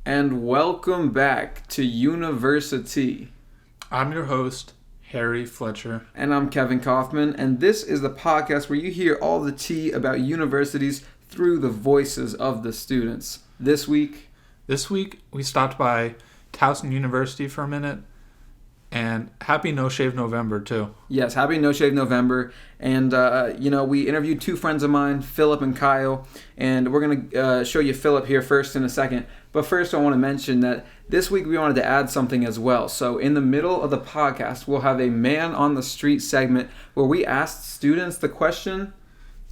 And welcome back to Universi-Tea. I'm your host, Harry Fletcher. And I'm Kevin Kaufman, and this is the podcast where you hear all the tea about universities through the voices of the students. This week, we stopped by Towson University for a minute, and happy No Shave November, too. Yes, happy No Shave November. And, we interviewed two friends of mine, Philip and Kyle, and we're going to show you Philip here first in a second. But first, I want to mention that this week we wanted to add something as well. So in the middle of the podcast, we'll have a Man on the Street segment where we asked students the question.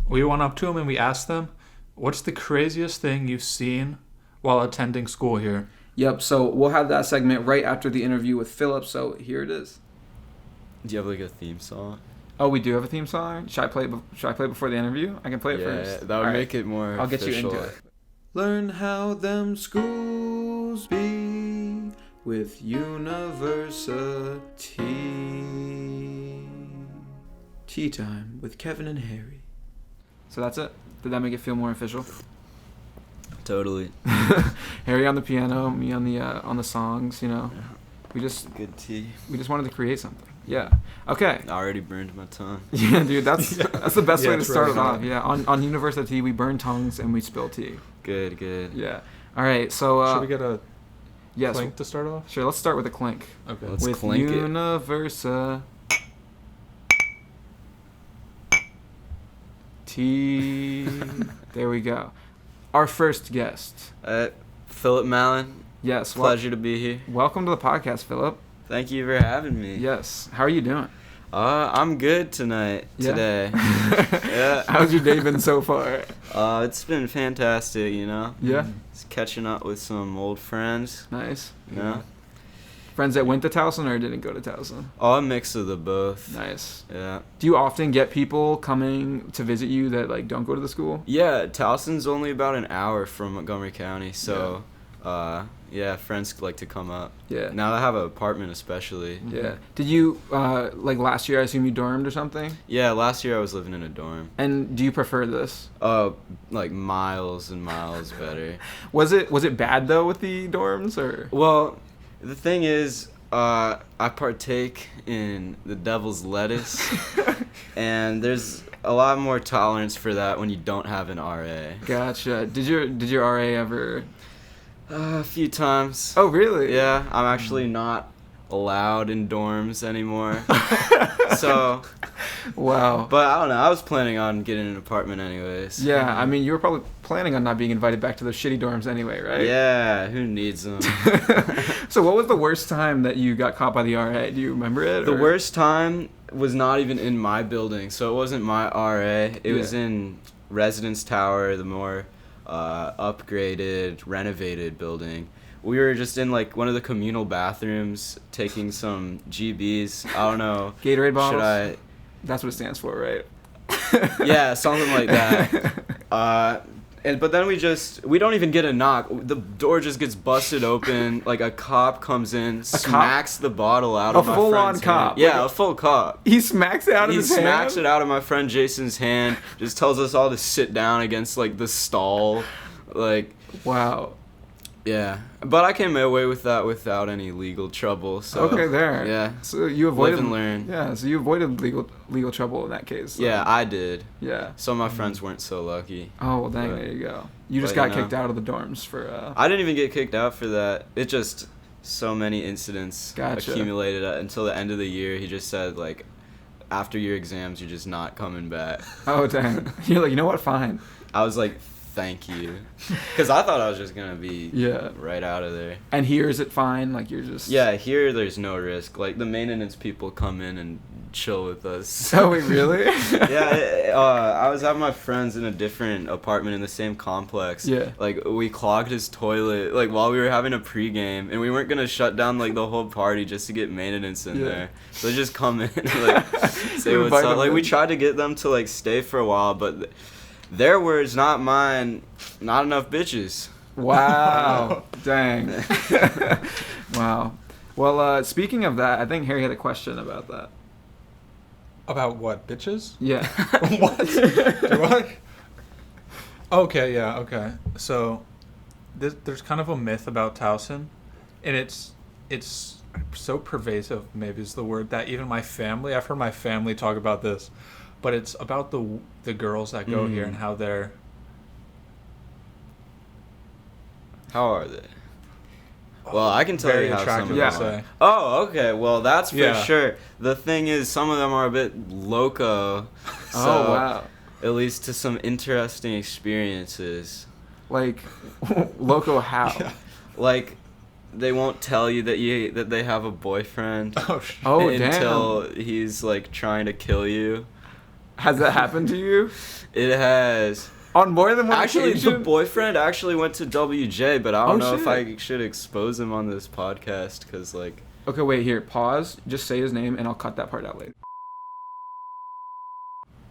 We went up to them and we asked them, what's the craziest thing you've seen while attending school here? Yep, so we'll have that segment right after the interview with Philip, so here it is. Do you have like a theme song? Oh, we do have a theme song? Should I play it before the interview? I can play it first. Yeah, that would make it more I'll get official. you into it. Learn how them schools be with Universi-Tea. Tea time with Kevin and Harry. So that's it. Did that make it feel more official? Totally. Harry on the piano, me on the songs. Yeah. We just Good wanted to create something. Yeah. Okay. I already burned my tongue. Yeah, dude. That's the best way to start it off. Really Yeah. On Universi-Tea, we burn tongues and we spill tea. Good. Yeah. All right. So. Should we get a yes, clink to start off? Sure. Let's start with a clink. Okay. Let's with clink it. Universi-Tea. There we go. Our first guest. Philip Mallon. Yes. Pleasure to be here. Welcome to the podcast, Philip. Thank you for having me. Yes. How are you doing? I'm good today. Yeah. How's your day been so far? It's been fantastic, Yeah. Just catching up with some old friends. Nice. Yeah. Friends that went to Towson or didn't go to Towson? A mix of the both. Nice. Yeah. Do you often get people coming to visit you that don't go to the school? Yeah, Towson's only about an hour from Montgomery County, so friends like to come up. Yeah. Now I have an apartment especially. Yeah. Did you last year? I assume you dormed or something. Yeah, last year I was living in a dorm. And do you prefer this? Like miles and miles better. Was it bad though with the dorms or? Well, the thing is, I partake in the devil's lettuce, and there's a lot more tolerance for that when you don't have an RA. Gotcha. Did your RA ever? A few times. Oh, really? Yeah, I'm actually not allowed in dorms anymore. So. Wow. But I don't know. I was planning on getting an apartment anyways. Yeah, I mean, you were probably planning on not being invited back to those shitty dorms anyway, right? Yeah, who needs them? So what was the worst time that you got caught by the RA? Do you remember it? The worst time was not even in my building, so it wasn't my RA. It was in Residence Tower, the more upgraded, renovated building. We were just in one of the communal bathrooms taking some GBs. I don't know. Gatorade bottles? Should I? That's what it stands for, right? Yeah, something like that. But then we don't even get a knock. The door just gets busted open. A cop comes in, smacks the bottle out of my friend's hand. A full-on cop? Yeah, a full cop. He smacks it out of his hand? He smacks it out of my friend Jason's hand. Just tells us all to sit down against the stall. Wow. Yeah, but I came away with that without any legal trouble. So okay, there. Yeah. So you avoided live and learn. Yeah, so you avoided legal trouble in that case. So. Yeah, I did. Yeah. Some of my friends weren't so lucky. Oh well, dang! There you go. You just got kicked out of the dorms for. I didn't even get kicked out for that. It just so many incidents accumulated until the end of the year. He just said after your exams, you're just not coming back. Oh dang! You're like, you know what? Fine. I was like, thank you, because I thought I was just gonna be right out of there. And here is it fine? You're just here there's no risk. The maintenance people come in and chill with us. Oh wait, really? Yeah, I was at my friend's in a different apartment in the same complex. Yeah. We clogged his toilet while we were having a pregame, and we weren't gonna shut down the whole party just to get maintenance in there. So they just come in say what's up. We tried to get them to stay for a while, but their words, not mine. Not enough bitches. Wow. Dang. Wow. Well, speaking of that, I think Harry had a question about that. About what, bitches? Yeah. What? Do I? Okay, yeah, okay. So, there's kind of a myth about Towson, and it's so pervasive, maybe is the word, that even I've heard my family talk about this, but it's about the girls that go here and how they're... How are they? Well, I can tell very you how some of attractive, them I'd are. say. Oh, okay. Well, that's for Yeah. sure. The thing is, some of them are a bit loco. So Oh, wow. It leads to some interesting experiences. Like, loco how? Yeah. Like, they won't tell you that they have a boyfriend Oh, shit. Oh, until damn. he's like trying to kill you. Has that happened to you? It has. On more than one Actually, occasion? the boyfriend actually went to WJ, but I don't know if shit. I should expose him on this podcast because, like, Okay, wait, here, pause. Just say his name, and I'll cut that part out later.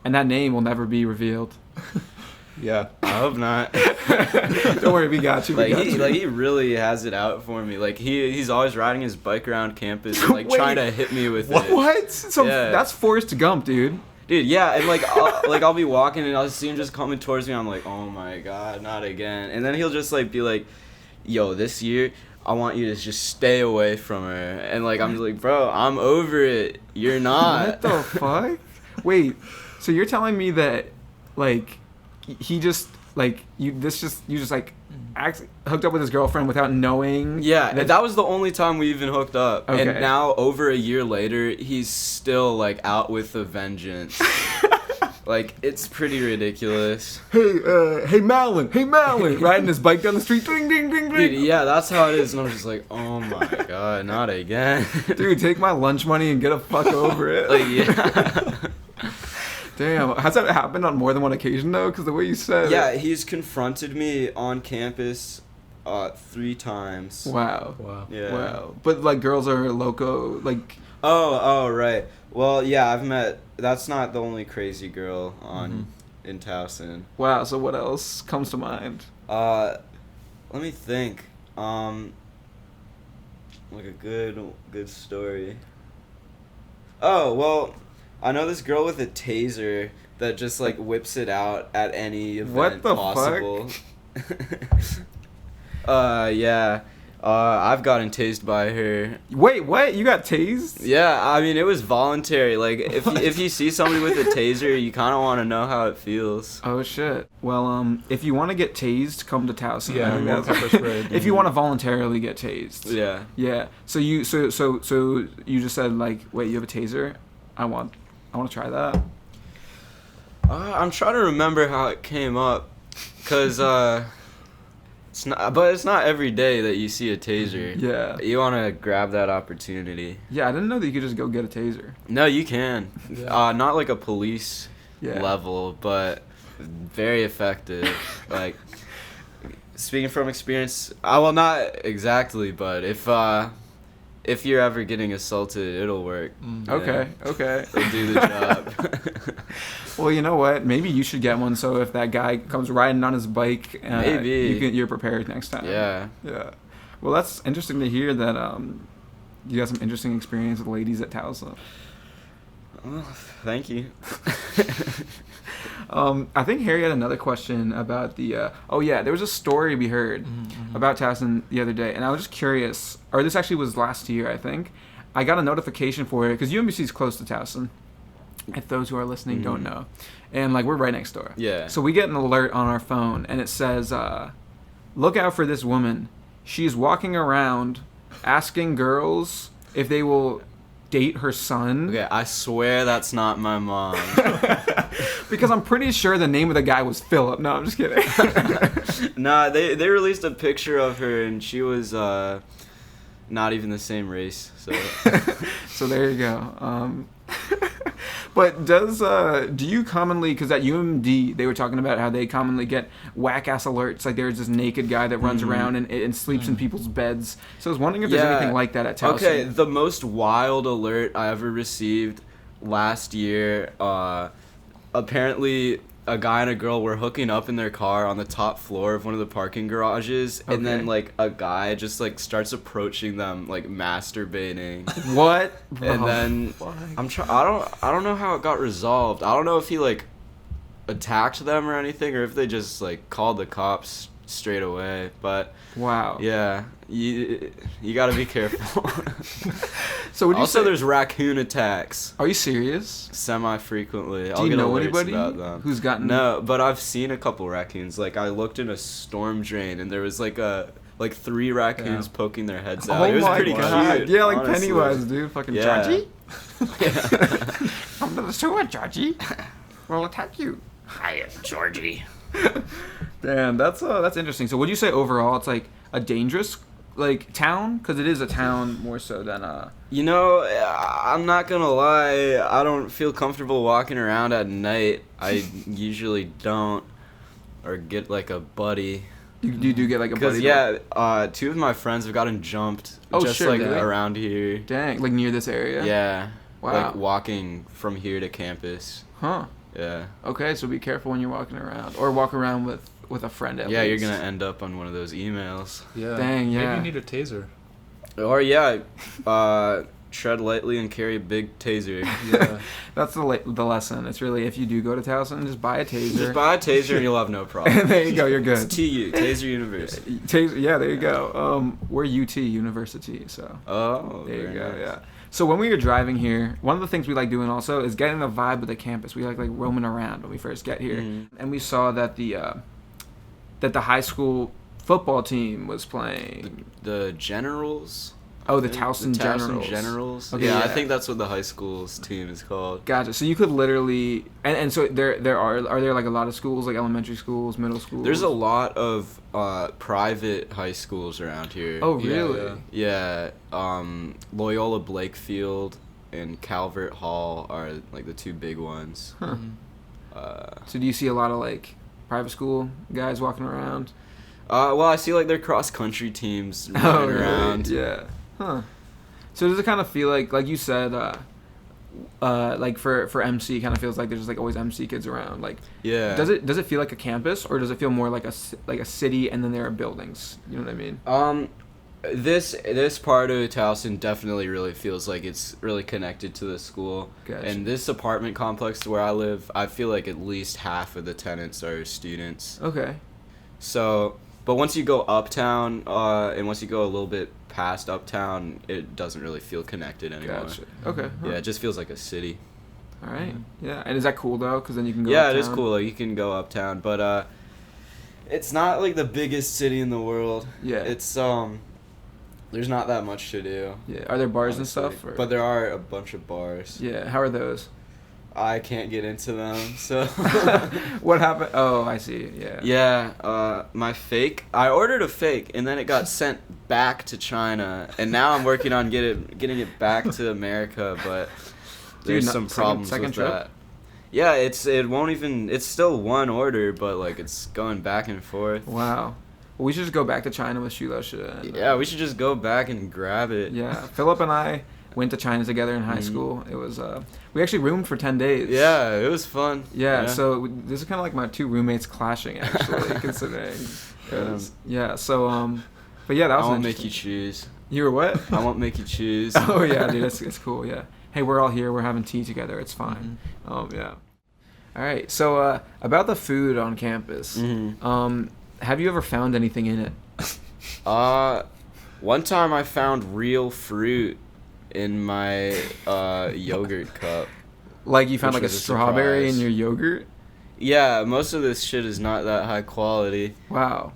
And that name will never be revealed. Yeah. I hope not. Don't worry, we got you. We got you. He really has it out for me. Like he's always riding his bike around campus, and, like Wait. trying to hit me with What? it. What? So Yeah. that's Forrest Gump, dude. Dude, yeah, and I'll be walking and I'll see him just coming towards me. I'm like, oh my god, not again. And then he'll just like be like, yo, this year I want you to just stay away from her. And like I'm just like, bro, I'm over it. You're not. What the fuck? Wait, so you're telling me that, like, he just, like, you just like hooked up with his girlfriend without knowing? Yeah, that was the only time we even hooked up. Okay. And now, over a year later, he's still, like, out with a vengeance. Like, it's pretty ridiculous. Hey Malin, riding his bike down the street, ding, ding, ding, ding. Dude, yeah, that's how it is. And I'm just like, oh my god, not again. Dude, take my lunch money and get a fuck over it. Like, yeah. Damn, has that happened on more than one occasion though? Because the way you said Yeah, it. he's confronted me on campus 3 times. Wow. Wow. Yeah. Wow. But like girls are loco, like. Oh, right. Well, yeah, I've met. That's not the only crazy girl in Towson. Wow. So what else comes to mind? Let me think. Like a good story. Oh, well, I know this girl with a taser that just like whips it out at any event What the possible. Yeah. I've gotten tased by her. Wait, what? You got tased? Yeah, I mean it was voluntary. Like if you see somebody with a taser, you kind of want to know how it feels. Oh shit. Well, if you want to get tased, come to Towson. Yeah, I think more that's- pepper spray. If you want to voluntarily get tased. Yeah. Yeah. So you just said like, wait, you have a taser? I want to try that. I'm trying to remember how it came up, cause it's not every day that you see a taser. Yeah. You want to grab that opportunity. Yeah, I didn't know that you could just go get a taser. No, you can. Yeah. Not like a police Yeah. level, but very effective. Like speaking from experience, well, not exactly, but if you're ever getting assaulted, it'll work. Mm. Okay. Okay. It'll do the job. Well, you know what? Maybe you should get one. So if that guy comes riding on his bike, Maybe. you're prepared next time. Yeah. Yeah. Well, that's interesting to hear that you got some interesting experience with ladies at Towson. Well, thank you. I think Harry had another question about the. Oh yeah, there was a story we heard about Towson the other day, and I was just curious. Or this actually was last year, I think. I got a notification for it because UMBC is close to Towson. If those who are listening don't know, and like we're right next door. Yeah. So we get an alert on our phone, and it says, "Look out for this woman. She's walking around asking girls if they will date her son." Okay, I swear that's not my mom. Because I'm pretty sure the name of the guy was Philip. No, I'm just kidding. Nah, they released a picture of her and she was not even the same race. So So there you go. But do you commonly, because at UMD they were talking about how they commonly get whack ass alerts, like there's this naked guy that runs around and sleeps in people's beds. So I was wondering if there's anything like that at Towson. Okay, the most wild alert I ever received last year, apparently a guy and a girl were hooking up in their car on the top floor of one of the parking garages, and then Okay. like a guy just like starts approaching them like masturbating. What? And then I don't know how it got resolved. I don't know if he like attacked them or anything, or if they just like called the cops straight away. But Wow. yeah, you got to be careful. So would you also, say, there's raccoon attacks are you serious? semi-frequently. Do you get know alerts anybody about them. who's gotten? No, but I've seen a couple raccoons. Like, I looked in a storm drain, and there was like 3 raccoons poking their heads out. Oh It was my pretty god! cute. Yeah, like honestly. Pennywise, dude. Fucking Yeah. Georgie. Yeah. Come to the sewer, Georgie. We'll attack you. Hiya, Georgie. Damn, that's interesting. So would you say overall it's like a dangerous like town? Because it is a town more so than You know, I'm not gonna lie. I don't feel comfortable walking around at night. I usually don't, or get like a buddy. You do get like a Because buddy. yeah, 2 of my friends have gotten jumped. Oh, just sure, like did they? around here. Dang, like near this area. Yeah. Wow. Like walking from here to campus. Huh. Yeah. Okay, so be careful when you're walking around, or walk around with a friend at Yeah, least. you're gonna end up on one of those emails. Yeah. Dang, yeah. Maybe you need a taser. Or yeah, tread lightly and carry a big taser. Yeah. That's the lesson. It's really, if you do go to Towson, just buy a taser. Just buy a taser and you'll have no problem. And there you go, you're good. It's TU, Taser University. Taser, yeah, there you go. We're UT, Universi-Tea, so Oh, there you very go, nice. yeah. So when we were driving here, one of the things we like doing also is getting the vibe of the campus. We like roaming around when we first get here, and we saw that the high school football team was playing. The Generals. Oh, the I think? Towson Generals. Generals. Okay, yeah, yeah. I think that's what the high school's team is called. Gotcha. So you could literally, and so there are there like a lot of schools, like elementary schools, middle schools? There's a lot of private high schools around here. Oh, really? Yeah. Yeah, Loyola Blakefield and Calvert Hall are like the 2 big ones. Huh. Mm-hmm. So do you see a lot of like private school guys walking around? Well, I see like their cross country teams running really? around. Yeah. Huh. So does it kind of feel like you said, like for MC, it kind of feels like there's just like always MC kids around. Like, Yeah. does it feel like a campus, or does it feel more like a city and then there are buildings? You know what I mean? This part of Towson definitely really feels like it's really connected to the school. Gotcha. And this apartment complex where I live, I feel like at least half of the tenants are students. Okay. So, but once you go uptown, and once you go a little bit past uptown, it doesn't really feel connected anymore. Gotcha. Okay. Huh. Yeah, it just feels like a city. All right. Yeah. And is that cool though? Because then you can go. Yeah, it is uptown? cool. Like, you can go uptown, but it's not like the biggest city in the world. Yeah. It's there's not that much to do. Yeah. Are there bars honestly. and stuff? Or? But there are a bunch of bars. Yeah. How are those? I can't get into them, so. What happened? Oh, I see. Yeah. Yeah, my fake. I ordered a fake, and then it got sent back to China, and now I'm working on getting it back to America, but there's Dude, some second problems trip? with that. Yeah, it won't even. It's still one order, but like it's going back and forth. Wow. Well, we should just go back to China with Shilosha. And, Yeah, we should just go back and grab it. Yeah. Philip and I went to China together in high school. It was we actually roomed for 10 days. Yeah, it was fun. Yeah, so this is kind of like my 2 roommates clashing, actually, considering. 'Cause, yeah, so, but yeah, that was I won't make interesting. you choose. You were what? I won't make you choose. Oh, yeah, dude, it's cool, yeah. Hey, we're all here, we're having tea together, it's fine. Yeah. All right, so about the food on campus, have you ever found anything in it? One time I found real fruit in my yogurt cup. Like you found Which like a was a strawberry in surprise. your yogurt? Yeah, most of this shit is not that high quality. Wow.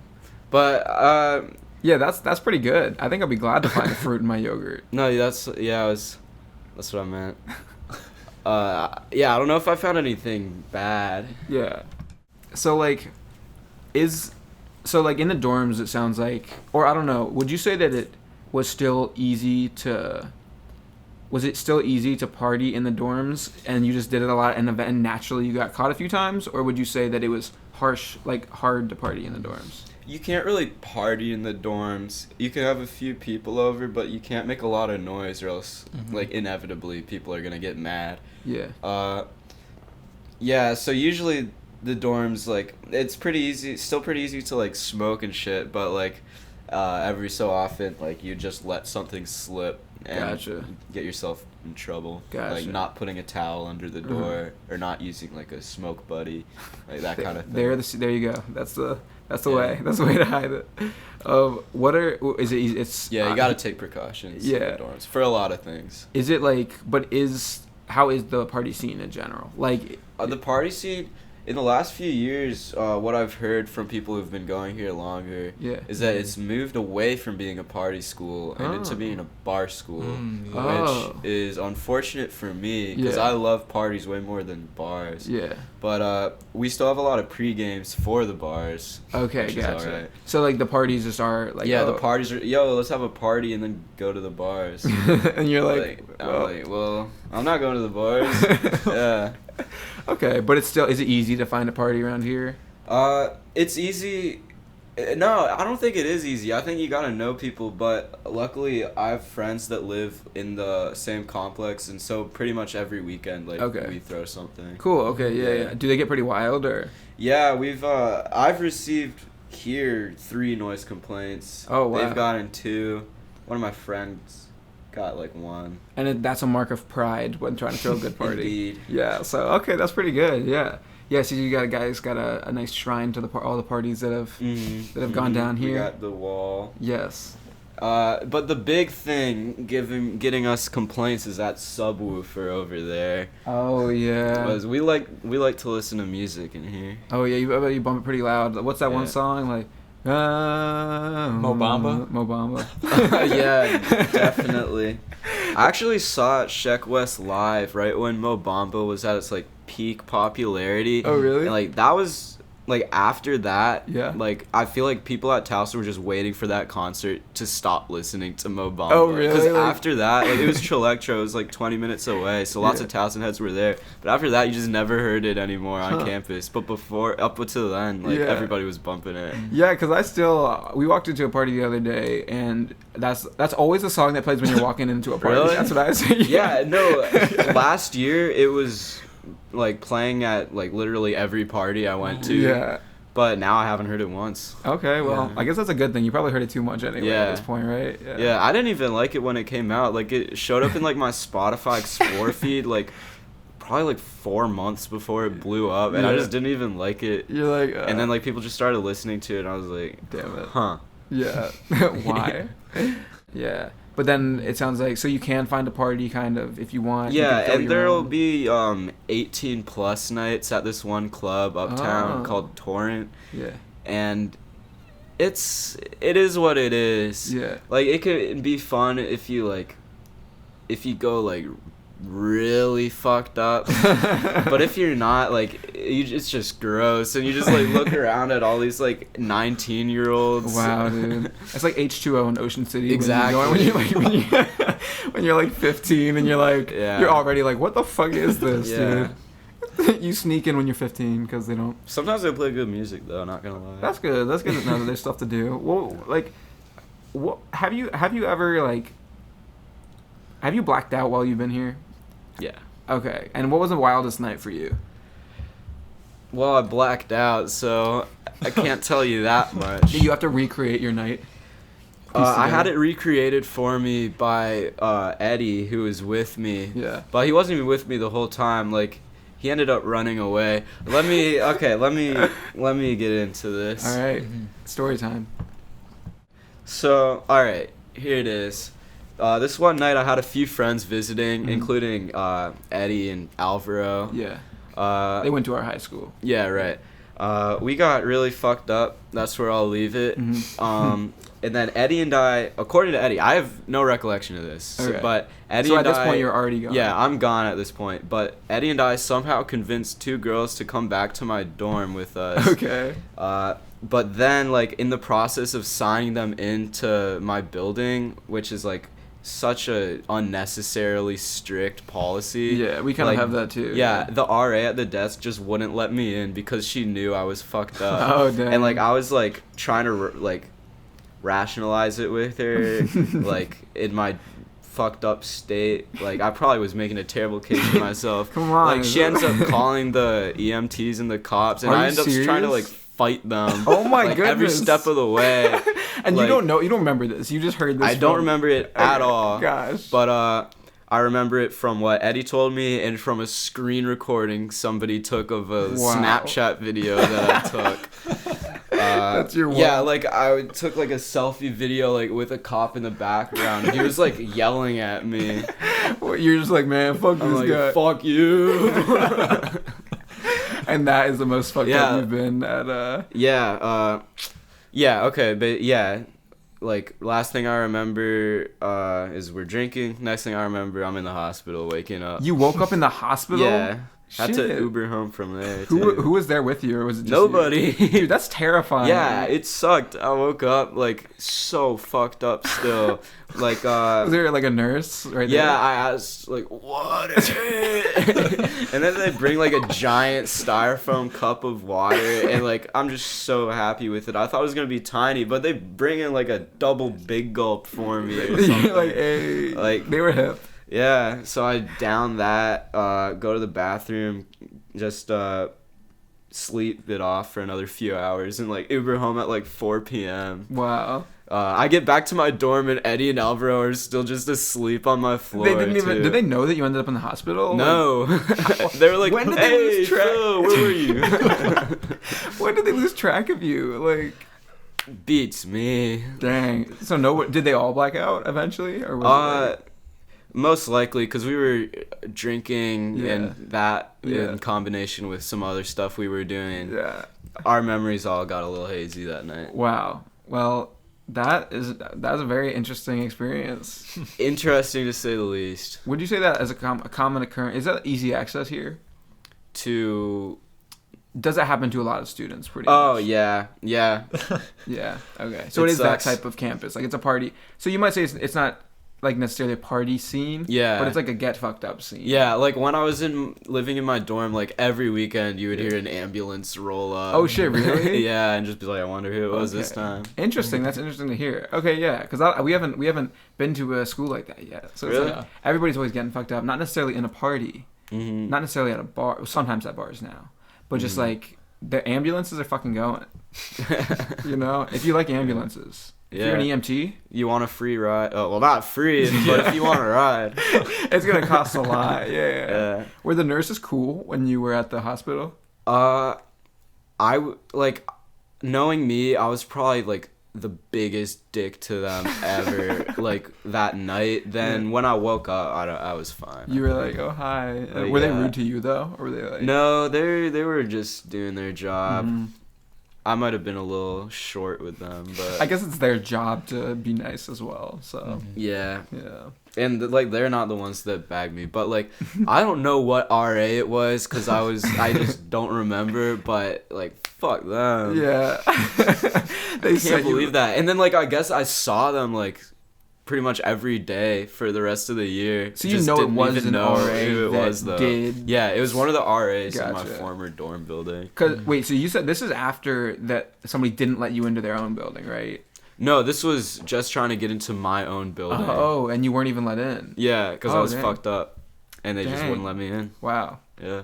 But Yeah, that's pretty good. I think I'll be glad to find fruit in my yogurt. no, that's what I meant. Yeah, I don't know if I found anything bad. Yeah. So like in the dorms it sounds like, or I don't know, would you say that it was still easy to party in the dorms and you just did it a lot and naturally you got caught a few times, or would you say that it was hard to party in the dorms? You can't really party in the dorms. You can have a few people over, but you can't make a lot of noise or else like inevitably people are going to get mad. Yeah. Yeah, so usually the dorms, like, it's still pretty easy to, like, smoke and shit, but, like, every so often, like, you just let something slip and Gotcha. get yourself in trouble. Gotcha. Like, not putting a towel under the door or not using, like, a smoke buddy, like, that kind of thing. There you go. That's That's the way. That's the way to hide it. What are is it? It's Yeah, you gotta take precautions. Yeah. In the dorms for a lot of things. Is it like? But how is the party scene in general? Like The party scene in the last few years, what I've heard from people who've been going here longer, is that it's moved away from being a party school and into being a bar school, which is unfortunate for me because I love parties way more than bars. Yeah. But we still have a lot of pre-games for the bars. Okay, gotcha. So like the parties just are like the parties are let's have a party and then go to the bars. And you're like well, I'm not going to the bars. Yeah. Okay, but is it easy to find a party around here? It's easy. No, I don't think it is easy. I think you gotta know people, but luckily I have friends that live in the same complex, and so pretty much every weekend, we throw something. Cool. Okay. Yeah. Do they get pretty wild or? Yeah, I've received here 3 noise complaints. Oh wow. They've gotten 2. One of my friends got 1. And that's a mark of pride when trying to throw a good party. Indeed. Yeah. So okay, that's pretty good. Yeah. Yeah. So you got a nice shrine to all the parties that have gone down here. We got the wall. Yes. But the big thing getting us complaints is that subwoofer over there. Oh yeah. Because we like to listen to music in here. Oh yeah, you bump it pretty loud. What's that one song like? Mo Bamba. Yeah, definitely. I actually saw Sheck West live right when Mo Bamba was at its peak popularity. Oh really? And that was after that, yeah. I feel like people at Towson were just waiting for that concert to stop listening to Mo Bamba. Oh, really? Because after that, it was Chilectro. It was 20 minutes away, so lots of Towson heads were there. But after that, you just never heard it anymore on campus. But up until then, everybody was bumping it. Yeah, because we walked into a party the other day, and that's always a song that plays when you're walking into a party. Really? That's what I say. Yeah, no. Last year, it was playing at literally every party I went to. Yeah. But now I haven't heard it once. Okay, well, I guess that's a good thing. You probably heard it too much anyway at this point, right? Yeah, I didn't even like it when it came out. It showed up in my Spotify Explore feed probably 4 months before it blew up, and I just didn't even like it. You're like, and then people just started listening to it, and I was like, damn it. Huh. Yeah. Why? Yeah. But then it sounds like, so you can find a party kind of if you want. Yeah, and there'll be 18 plus nights at this one club uptown called Torrent. Yeah. And it is what it is. Yeah. It could be fun if you go really fucked up. But if you're not, it's just gross, and you just look around at all these 19-year-olds. Wow, dude. It's like H2O in Ocean City. Exactly. When you're 15 and you're you're already what the fuck is this, dude? You sneak in when you're 15 because they don't. Sometimes they play good music though. Not gonna lie. That's good. That's good to know that there's stuff to do. Well, what have you ever have you blacked out while you've been here? Yeah. Okay. And what was the wildest night for you? Well, I blacked out, so I can't tell you that much. Did you have to recreate your night? I had it recreated for me by Eddie, who was with me. Yeah. But he wasn't even with me the whole time. He ended up running away. Let me get into this. All right. Story time. So, all right, here it is. This one night I had a few friends visiting, including Eddie and Alvaro. Yeah. They went to our high school. Yeah, right. We got really fucked up. That's where I'll leave it. And then Eddie and I, according to Eddie, I have no recollection of this. Okay. But Eddie so and at this point you're already gone. Yeah, I'm gone at this point. But Eddie and I somehow convinced 2 girls to come back to my dorm with us. Okay. But then in the process of signing them into my building, which is such a unnecessarily strict policy. Yeah, we kind of have that too. Yeah, the RA at the desk just wouldn't let me in because she knew I was fucked up. Oh, damn. And I was trying to rationalize it with her in my fucked up state. I probably was making a terrible case for myself. Come on. She ends up calling the EMTs and the cops, and I end up trying to fight them. Oh my goodness. Every step of the way. And you don't remember this. You just heard this. I don't remember it at all. Gosh. But I remember it from what Eddie told me and from a screen recording somebody took of a Snapchat video that I took. That's your Yeah, one. like I took like a selfie video like with a cop in the background. And he was like yelling at me. Well, you're just like, man, fuck I'm this like, guy. fuck you. And that is the most fucked Yeah. up you've been at. Yeah, okay, but yeah, like last thing I remember is we're drinking. Next thing I remember, I'm in the hospital waking up. You woke up in the hospital? Yeah. Had to Shit. Uber home from there. Who was there with you, or was it just Nobody. you? Dude, that's terrifying. Yeah, it sucked. I woke up like so fucked up still. Like Was there like a nurse right there? yeah, I asked like, what is it? And then they bring like a giant styrofoam cup of water, and like I'm just so happy with it. I thought it was gonna be tiny, but they bring in like a double big gulp for me. Or something. You're like, hey, Like- they were hip. Yeah, so I down that, go to the bathroom, just sleep it off for another few hours, and like Uber home at like 4 p.m. Wow. I get back to my dorm, and Eddie and Alvaro are still just asleep on my floor. They didn't even. too. Did they know that you ended up in the hospital? No. They were like, When did they hey, lose track? Phil, where were you? When did they lose track of you? Like, Beats me. dang. So no, did they all black out eventually, or was it like, Most likely, because we were drinking Yeah. and that Yeah. in combination with some other stuff we were doing. yeah. Our memories all got a little hazy that night. Wow. Well, that's a very interesting experience. Interesting to say the least. Would you say that as a common occurrence? Is that easy access here? To Does that happen to a lot of students? Pretty. oh much? yeah. Yeah. Okay. So it is sucks. that type of campus. Like it's a party. So you might say it's not like necessarily a party scene. Yeah. But it's like a get fucked up scene. Yeah, like when I was living in my dorm, like every weekend you would hear an ambulance roll up. Oh shit! Really? Yeah, and just be like, I wonder who it was this Okay. time. Interesting. That's interesting to hear. Okay, yeah, because we haven't been to a school like that yet. So it's Really? like everybody's always getting fucked up. Not necessarily in a party. Mm-hmm. Not necessarily at a bar. Sometimes at bars now, but just Mhm. like the ambulances are fucking going. You know, if you like ambulances, if you're an Yeah. EMT, You want a free ride? Oh, well, not free, but if you want a ride. it's gonna cost a lot. Yeah. Yeah. Were the nurses cool when you were at the hospital? Like, knowing me, I was probably like the biggest dick to them ever. Like that night. Then Yeah. when I woke up, I was fine. You were like, oh hi. Like, Were they yeah. rude to you though, or were they like? No, they were just doing their job. Mhm. I might have been a little short with them, but I guess it's their job to be nice as well. So yeah. yeah. And like they're not the ones that bagged me, but like I don't know what RA it was because I just don't remember. But like fuck them. Yeah. I can't believe that. And then like I guess I saw them like pretty much every day for the rest of the year. So you Just know it didn't was even an know RA who it that was though. did- Yeah, it was one of the RAs in my Gotcha. former dorm building. Cause wait, so you said this is after that somebody didn't let you into their own building, right? No, this was just trying to get into my own building. Oh, and you weren't even let in. Yeah, because I Oh, was dang. fucked up, and they just Dang. wouldn't let me in. Wow. Yeah,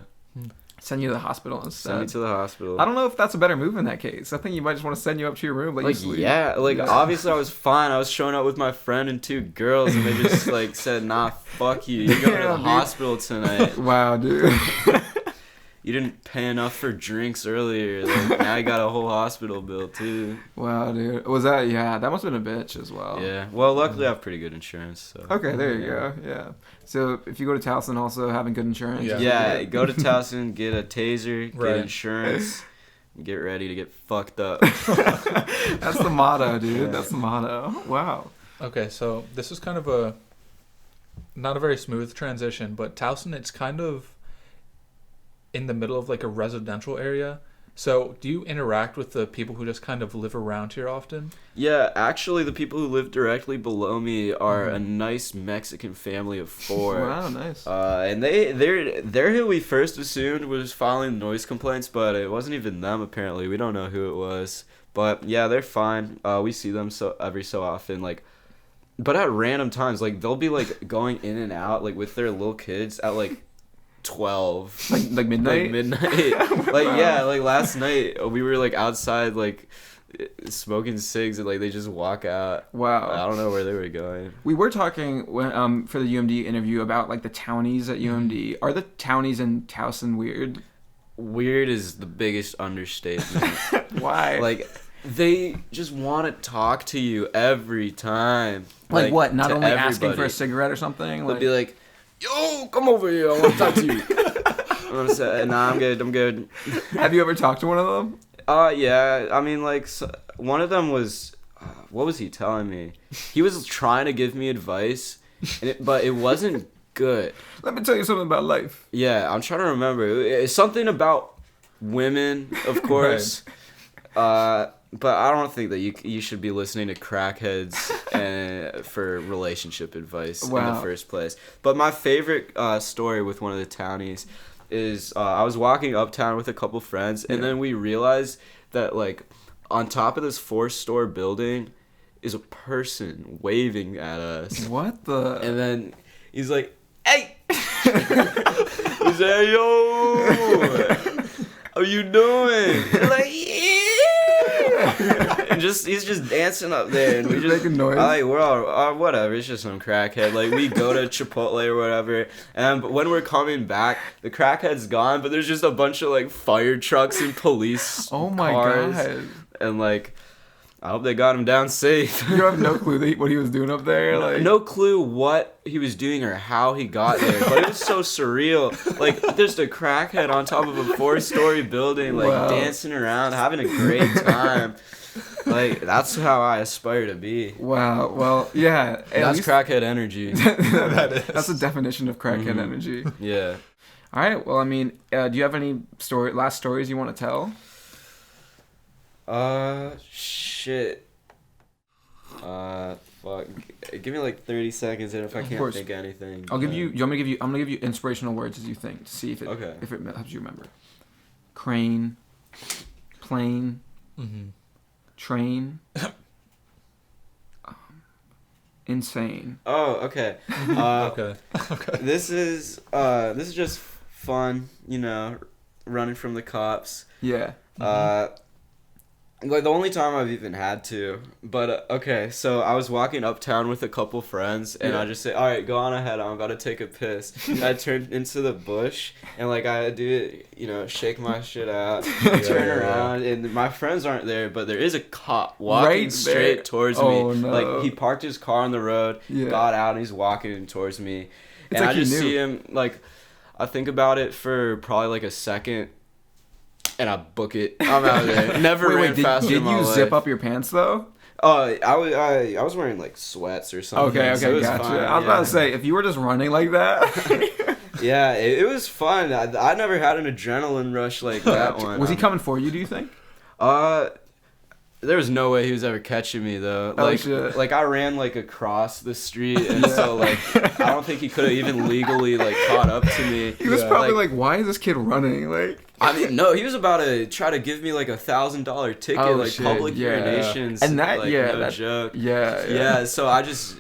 Send you to the hospital send me instead. to the hospital. I don't know if that's a better move in that case. I think you might just want to send you up to your room, let you Like sleep. yeah, like Yeah. obviously I was fine. I was showing up with my friend and 2 girls, and they just like said, "Nah, fuck you. You're going to Yeah, the dude. hospital tonight. Wow, dude. You didn't pay enough for drinks earlier. Like, now you got a whole hospital bill too." Wow, dude. Was that? Yeah, that must have been a bitch as well. Yeah. Well, luckily I have pretty good insurance. So. Okay, there you go. Yeah. So if you go to Towson, also having good insurance. Yeah. Yeah, go to Towson, get a taser, get Right. insurance, and get ready to get fucked up. That's the motto, dude. Yeah. That's the motto. Wow. Okay, so this is kind of not a very smooth transition, but Towson, it's kind of in the middle of like a residential area. So do you interact with the people who just kind of live around here often? Yeah, actually, the people who live directly below me are a Mhm. nice Mexican family of 4. Wow, nice. And they're who we first assumed was filing noise complaints, but it wasn't even them apparently. We don't know who it was, but yeah, they're fine. We see them every so often, like, but at random times, like they'll be like going in and out like with their little kids at like 12, Like midnight? like midnight. Like yeah, like last night we were like outside like smoking cigs and like they just walk out. Wow. I don't know where they were going. We were talking when for the UMD interview about like the townies at UMD. Are the townies in Towson weird? Weird is the biggest understatement. Why? Like they just want to talk to you every time. Like what? Not to only asking for a everybody. cigarette or something? They'll be like, yo, come over here. I want to talk to you. I'm going to say, nah, I'm good. Have you ever talked to one of them? Yeah. I mean, like, one of them was, what was he telling me? He was trying to give me advice, but it wasn't good. Let me tell you something about life. Yeah, I'm trying to remember. It's something about women, of course. But I don't think that you should be listening to crackheads for relationship advice in the first place. But my favorite story with one of the townies is I was walking uptown with a couple friends, and then we realized that, like, on top of this 4-story building is a person waving at us. What the? And then he's like, hey! He's like, hey, yo! How you doing? We're like, yeah! And he's just dancing up there, and we just making noise. We're all whatever. It's just some crackhead. Like, we go to Chipotle or whatever, and when we're coming back, the crackhead's gone, but there's just a bunch of like fire trucks and police. Oh my cars, god! And like, I hope they got him down safe. You have no clue what he was doing up there? Like, no clue what he was doing or how he got there, but it was so surreal. Like, there's a crackhead on top of a 4-story building, like, dancing around, having a great time. Like, that's how I aspire to be. Wow. Well, yeah. That's crackhead energy. That is. That's the definition of crackhead energy. Yeah. All right. Well, I mean, do you have any last stories you want to tell? Shit. Fuck. Give me like 30 seconds, and if I can't think of anything. I'm gonna give you inspirational words as you think to see if it helps you remember. Crane, plane, train, insane. Oh, okay. Okay. This is just fun, running from the cops. Yeah. Like, the only time I've even had to. But, okay, so I was walking uptown with a couple friends, and I just say, all right, go on ahead, I'm about to take a piss. And I turned into the bush, and, like, I do it, shake my shit out, turn around, and my friends aren't there, but there is a cop walking straight towards me. No. Like, he parked his car on the road, got out, and he's walking towards me. It's and like I just see him, like, I think about it for probably, like, a second, and I book it. I'm out of there. Never ran faster in my life. Did you zip up your pants though? I was wearing like sweats or something. Okay, so it was gotcha. fine, I was about to say, if you were just running like that. Yeah, it was fun. I never had an adrenaline rush like that one. Was he coming for you, do you think? There was no way he was ever catching me though. Like I ran like across the street, and so like I don't think he could have even legally like caught up to me. He was probably like, why is this kid running? Like, I mean, no, he was about to try to give me like $1,000 ticket, public urinations, and that like, no joke. Yeah. So I just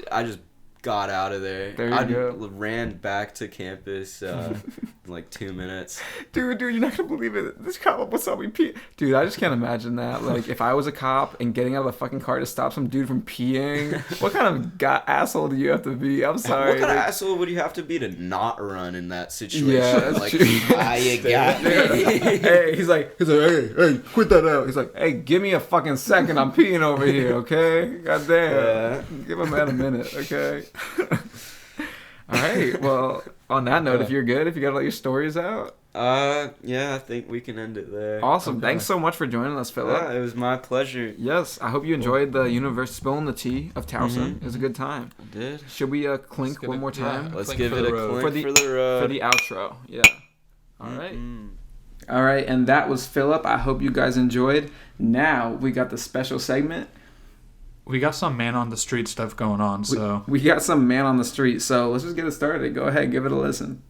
got out of there. There you go. Ran back to campus in like 2 minutes. Dude, you're not gonna believe it. This cop almost saw me pee. Dude, I just can't imagine that. Like, if I was a cop and getting out of the fucking car to stop some dude from peeing, what kind of asshole do you have to be? I'm sorry. What kind of asshole would you have to be to not run in that situation? Yeah, that's like, true. You got me. Hey, he's like, hey, quit that out. He's like, hey, give me a fucking second. I'm peeing over here, okay? Goddamn. Yeah. Give him a minute, okay? All right. Well, on that note, if you're good, if you got all your stories out. Yeah, I think we can end it there. Awesome. Okay. Thanks so much for joining us, Philip. Yeah, it was my pleasure. Yes, I hope you enjoyed the Universi-Tea of Towson. It was a good time. I did. Should we clink one more time? Let's give it a clink for the road. For the outro. Yeah. All right. All right, and that was Philip. I hope you guys enjoyed. Now we got the special segment. We got some man on the street stuff going on, so we got some man on the street. So let's just get it started. Go ahead, give it a listen.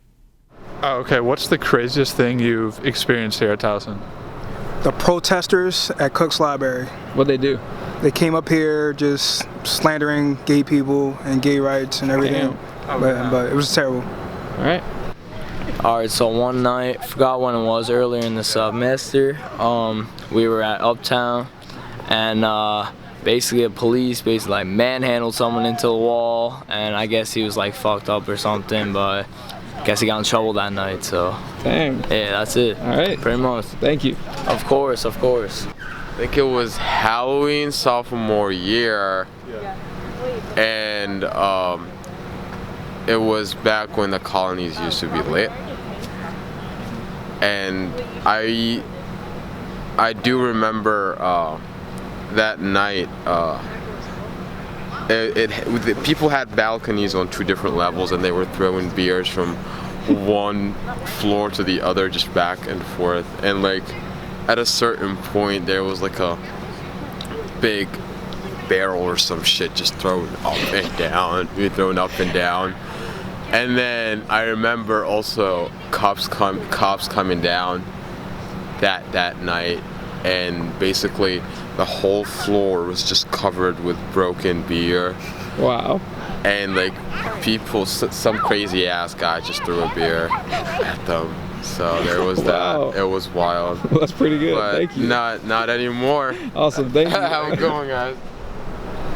Oh, okay. What's the craziest thing you've experienced here at Towson? The protesters at Cook's Library. What'd they do? They came up here just slandering gay people and gay rights and everything. But it was terrible. All right. Alright, so one night, forgot when it was, earlier in the semester, we were at Uptown, and basically the police like manhandled someone into the wall, and I guess he was like fucked up or something, but I guess he got in trouble that night, so. Dang. Yeah, that's it. All right. Pretty much. Thank you. Of course. think it was Halloween sophomore year, and it was back when the colonies used to be lit. And I do remember that night. People had balconies on 2 different levels, and they were throwing beers from one floor to the other, just back and forth. And like at a certain point, there was like a big barrel or some shit just thrown up and down, thrown up and down. And then I remember also cops coming down that night, and basically the whole floor was just covered with broken beer. Wow. And like people, some crazy ass guy just threw a beer at them. So there was Wow. that. It was wild. Well, that's pretty good. But Thank you. Not anymore. Awesome. Thank you. How's it going, guys?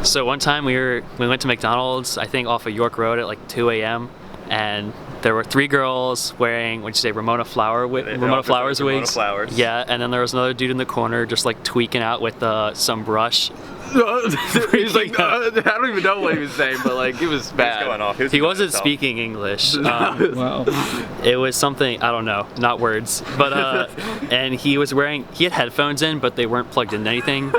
So one time we went to McDonald's, I think off of York Road at like 2 a.m. and there were 3 girls wearing, what'd you say, Ramona Flowers wigs. Flowers. Yeah, and then there was another dude in the corner just like tweaking out with some brush. He's like, I don't even know what he was saying, but like it was bad. Going off. He wasn't speaking English. Wow. It was something, I don't know, not words. But and he had headphones in, but they weren't plugged into anything.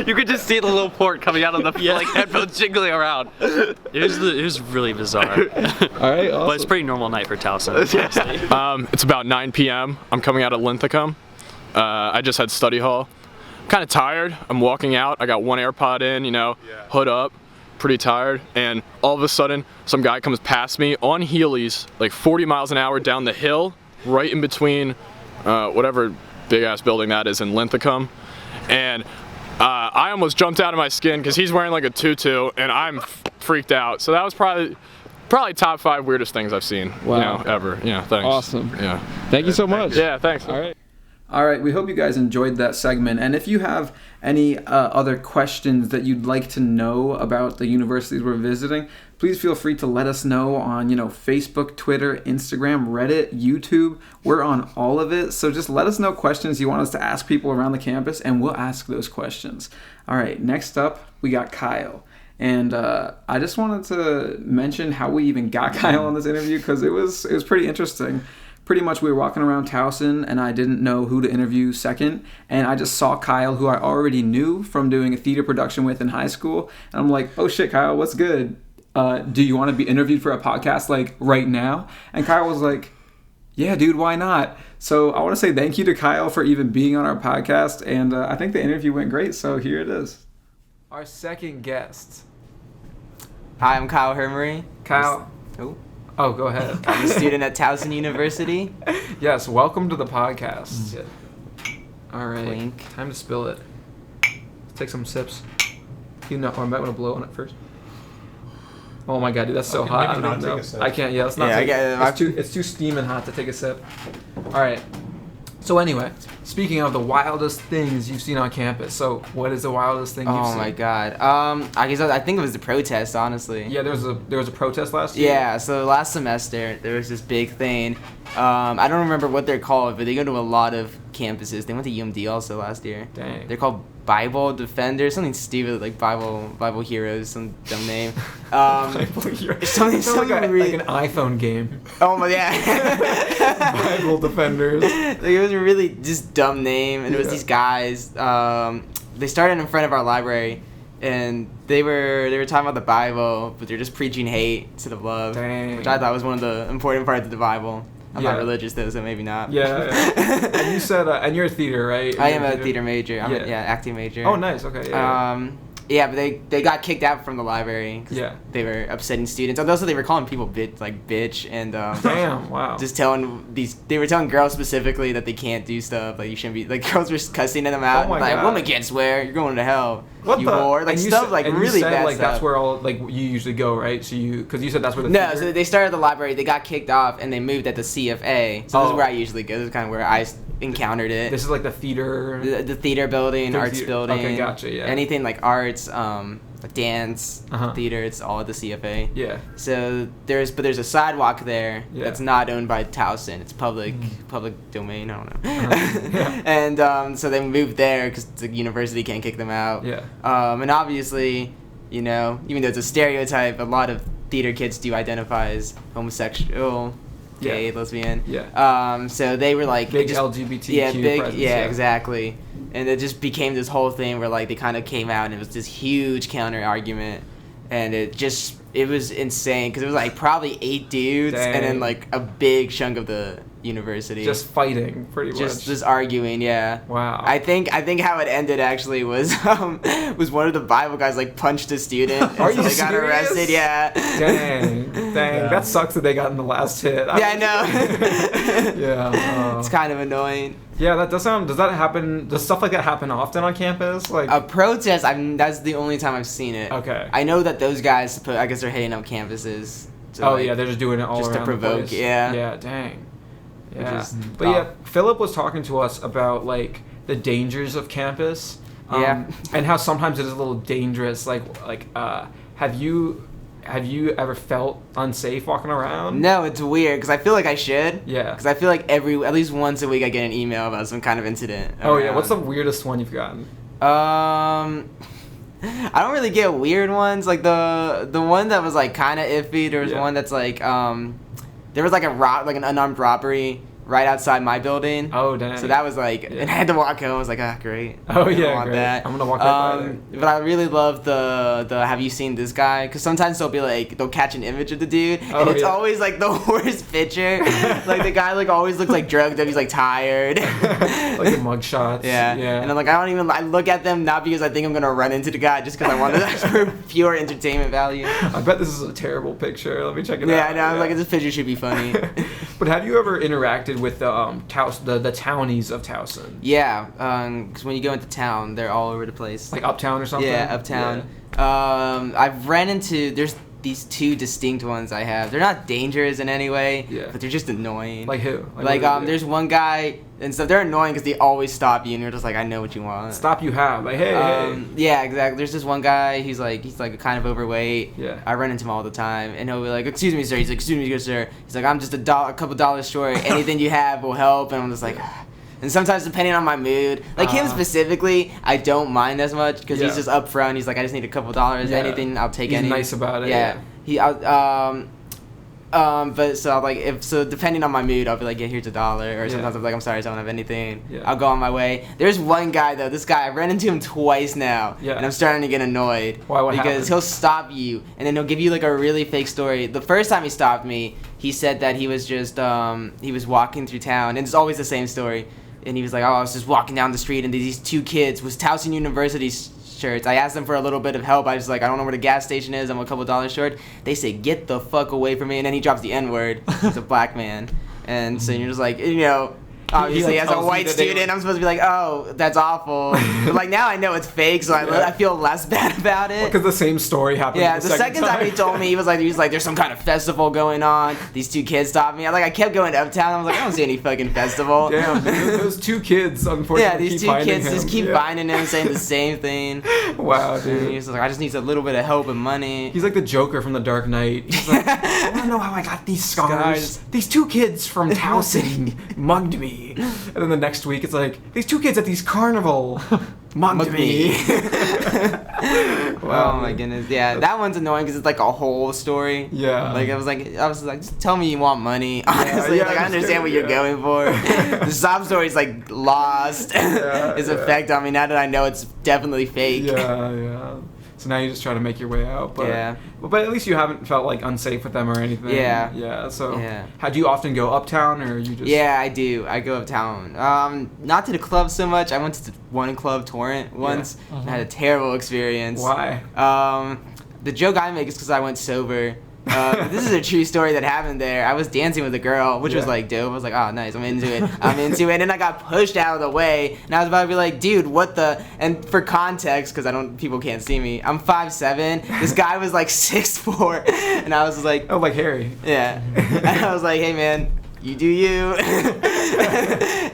You could just see the little port coming out of the like headphones jiggling around. It was really bizarre. All right. Awesome. But it's a pretty normal night for Towson. It's about 9 p.m. I'm coming out of Linthicum. I just had study hall. Kind of tired. I'm walking out. I got one AirPod in, hood up, pretty tired. And all of a sudden, some guy comes past me on heelys, like 40 miles an hour down the hill, right in between whatever big ass building that is in Linthicum. And I almost jumped out of my skin because he's wearing like a tutu, and I'm freaked out. So that was probably top 5 weirdest things I've seen, ever. Yeah, thanks. Awesome. Yeah. Thank you so much. Yeah, thanks. All right. All right, we hope you guys enjoyed that segment. And if you have any other questions that you'd like to know about the universities we're visiting, please feel free to let us know on, Facebook, Twitter, Instagram, Reddit, YouTube. We're on all of it. So just let us know questions you want us to ask people around the campus, and we'll ask those questions. All right, next up, we got Kyle. And I just wanted to mention how we even got Kyle on this interview, because it was pretty interesting. Pretty much we were walking around Towson, and I didn't know who to interview second, and I just saw Kyle, who I already knew from doing a theater production with in high school, and I'm like, oh shit, Kyle, what's good? Do you want to be interviewed for a podcast like right now? And Kyle was like, yeah, dude, why not? So I want to say thank you to Kyle for even being on our podcast, and I think the interview went great, so here it is. Our second guest. Hi, I'm Kyle Hermery. Kyle. Oh, go ahead. I'm a student at Towson University. Yes, welcome to the podcast. All right, Clink. time to spill it. Let's take some sips. I might want to blow on it first. Oh my god, dude, that's so hot. I don't even know. I can't. Yeah, let's not. It's too steaming hot to take a sip. All right. So anyway, speaking of the wildest things you've seen on campus, so what is the wildest thing you've seen? Oh my god. I think it was the protest, honestly. Yeah, there was a protest last year. Yeah, so last semester there was this big thing. I don't remember what they're called, but they go to a lot of campuses. They went to UMD also last year. Dang. They're called Bible Defenders, something stupid like Bible Heroes, some dumb name. Bible Heroes. Something like really... an iPhone game. Oh my yeah. Bible Defenders. Like, it was a really just dumb name, and it was these guys. They started in front of our library, and they were talking about the Bible, but they're just preaching hate instead of love. Dang. Which I thought was one of the important parts of the Bible. I'm not religious though, so maybe not. Yeah. And you said, and you're a theater, right? I am a theater major. I'm acting major. Oh, nice. Okay. Yeah. Yeah, but they got kicked out from the library. They were upsetting students. And also, they were calling people bitch, and damn, wow. Just they were telling girls specifically that they can't do stuff. Like, you shouldn't be. Like, girls were cussing them out. Oh my like, God. woman can't swear. You're going to hell. What you the? whore. Like, stuff like really bad like stuff. that's where all like you usually go, right? So because you said that's where the no. theater... So they started at the library. They got kicked off, and they moved at the CFA. So this is where I usually go. This is kind of where I encountered it. This is like the theater. The theater building, arts building. Okay, gotcha. Yeah. Anything like arts. dance, Uh-huh. theater. It's all at the CFA. Yeah. So there's a sidewalk there Yeah. that's not owned by Towson. It's public domain. I don't know. Yeah. And so they moved there because the university can't kick them out. Yeah. And obviously, you know, even though it's a stereotype, a lot of theater kids do identify as homosexual, gay, lesbian. Yeah. So they were like Big it just, LGBTQ yeah, big, presence, yeah, yeah. exactly. And it just became this whole thing where like they kind of came out and it was this huge counter argument, and it was insane because it was like probably 8 dudes and then Dang. like a big chunk of the university Just fighting, pretty much. just arguing. Yeah. Wow. I think how it ended actually was one of the Bible guys like punched a student. And Are so you they got serious? arrested. Yeah. Dang. That sucks that they got in the last hit. Yeah, I know. Yeah. It's kind of annoying. Yeah, does that happen? Does stuff like that happen often on campus? Like A protest, that's the only time I've seen it. Okay. I know that those guys, I guess they're hitting up campuses. Oh like, yeah, they're just doing it all just around to provoke. the place. Yeah. Yeah, dang. Yeah. is But yeah, Philip was talking to us about like the dangers of campus. Yeah. And how sometimes it is a little dangerous. Like have you ever felt unsafe walking around? No, it's weird because I feel like I should. Yeah. Because I feel like at least once a week I get an email about some kind of incident. Oh yeah. What's the around. weirdest one you've gotten? I don't really get weird ones. Like the one that was like kind of iffy. There was one that's like there was like an unarmed robbery right outside my building. Oh dang. So that was like, and I had to walk home. I was like, great. Oh I yeah, don't want great. that. I'm gonna walk right by there. But I really love the have you seen this guy? Because sometimes they'll catch an image of the dude, and it's always like the worst picture. Like the guy like always looks like drugged up. He's like tired. Like the mug shots. Yeah. And I'm like, I look at them not because I think I'm gonna run into the guy, just because I want it for pure entertainment value. I bet this is a terrible picture. Let me check it out. Yeah, I know. I'm like, this picture should be funny. But have you ever interacted with the townies of Towson? Yeah, because when you go into town, they're all over the place. Like uptown or something? Yeah, uptown. I've ran into, there's these 2 distinct ones I have. They're not dangerous in any way, but they're just annoying. Like who? Like there's one guy, and so they're annoying because they always stop you, and you're just like, I know what you want. Stop you have. Like, hey. Yeah, exactly. There's this one guy, he's like kind of overweight. Yeah. I run into him all the time, and he'll be like, excuse me, sir. He's like, excuse me, good sir. He's like, I'm just a couple dollars short. Anything you have will help. And I'm just like, and sometimes depending on my mood, like him specifically, I don't mind as much because he's just upfront. He's like, I just need a couple dollars. Yeah. Anything, I'll take. He's any. nice about it. Yeah. But so like depending on my mood, I'll be like, yeah, here's $1, or sometimes I'm like, I'm sorry, I don't have anything. Yeah. I'll go on my way. There's one guy though. This guy, I ran into him twice now, Yeah. and I'm starting to get annoyed. Why? What because happened? he'll stop you, and then he'll give you like a really fake story. The first time he stopped me, he said that he was just he was walking through town, and it's always the same story. And he was like, I was just walking down the street, and these 2 kids was Towson University shirts. I asked them for a little bit of help. I was like, I don't know where the gas station is. I'm a couple dollars short. They say, get the fuck away from me. And then he drops the N-word. He's a black man. And so you're just like, you know, obviously like as a tells you white that they student, were- I'm supposed to be like, oh, that's awful. But like now I know it's fake, so I feel less bad about it. Because the same story happened. Yeah, the second time he told me, he was like, there's some kind of festival going on. These 2 kids stopped me. I kept going uptown. I was like, I don't see any fucking festival. Damn, those 2 kids, unfortunately. Yeah, these 2 kids him. just keep finding him, saying the same thing. Wow, And dude. he's like, I just need a little bit of help and money. He's like the Joker from The Dark Knight. He's like, I want to know how I got these scars. These 2 kids from Towson mugged me. And then the next week, it's like, these 2 kids at these carnival mugged me. Oh my goodness, yeah, that one's annoying because it's like a whole story. Yeah. Like I was like, just tell me you want money. Honestly, yeah, like I understand what you're going for. The sob story's like lost its effect on me now that I know it's definitely fake. Yeah. So now you just try to make your way out. But, Yeah. But at least you haven't felt like unsafe with them or anything. Yeah. Yeah. So Yeah. how do you often go uptown, or you just? Yeah, I do. I go uptown. Not to the club so much. I went to one club, Torrent, once. And had a terrible experience. Why? The joke I make is because I went sober. This is a true story that happened there. I was dancing with a girl, which was like dope. I was like, oh, nice, I'm into it. And then I got pushed out of the way, and I was about to be like, dude, what the? And for context, because people can't see me, I'm 5'7". This guy was like 6'4", and I was like, oh, like Harry. Yeah. And I was like, hey man, you do you.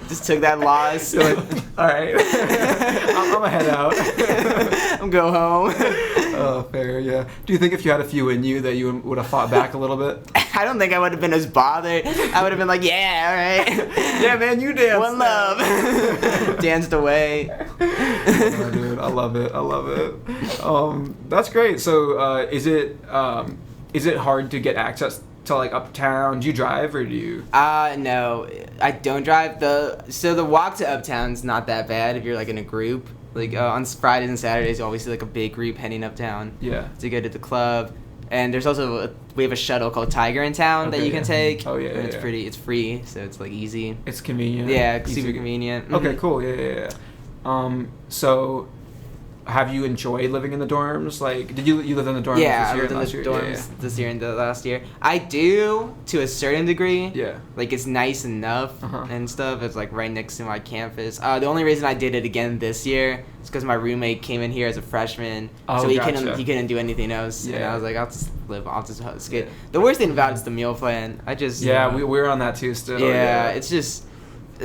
Just took that loss. You're like, all right, I'm gonna head out. I'm go home. Oh, fair, yeah. Do you think if you had a few in you that you would have fought back a little bit? I don't think I would have been as bothered. I would have been like, yeah, all right. Yeah, man, you danced. One love. Danced away. Oh, dude, I love it. That's great. So, is it hard to get access to like uptown? Do you drive or do you? No, I don't drive. The walk to uptown's not that bad if you're like in a group. Like on Fridays and Saturdays, you always see like a big group heading uptown. Yeah. To go to the club. And there's also we have a shuttle called Tiger in town that you can take. Oh yeah, and it's free, so it's like easy. It's convenient. Yeah, super convenient. Mm-hmm. Okay, cool. Yeah. So, have you enjoyed living in the dorms? Like, did you live in the dorms? Yeah, this I year lived in and the last year? dorms this year and the last year. I do to a certain degree. Yeah. Like it's nice enough and stuff. It's like right next to my campus. The only reason I did it again this year is because my roommate came in here as a freshman, so he couldn't do anything else. Yeah. And I was like, I'll just get. Yeah. The worst thing about it is the meal plan. We're on that too still. Yeah, it's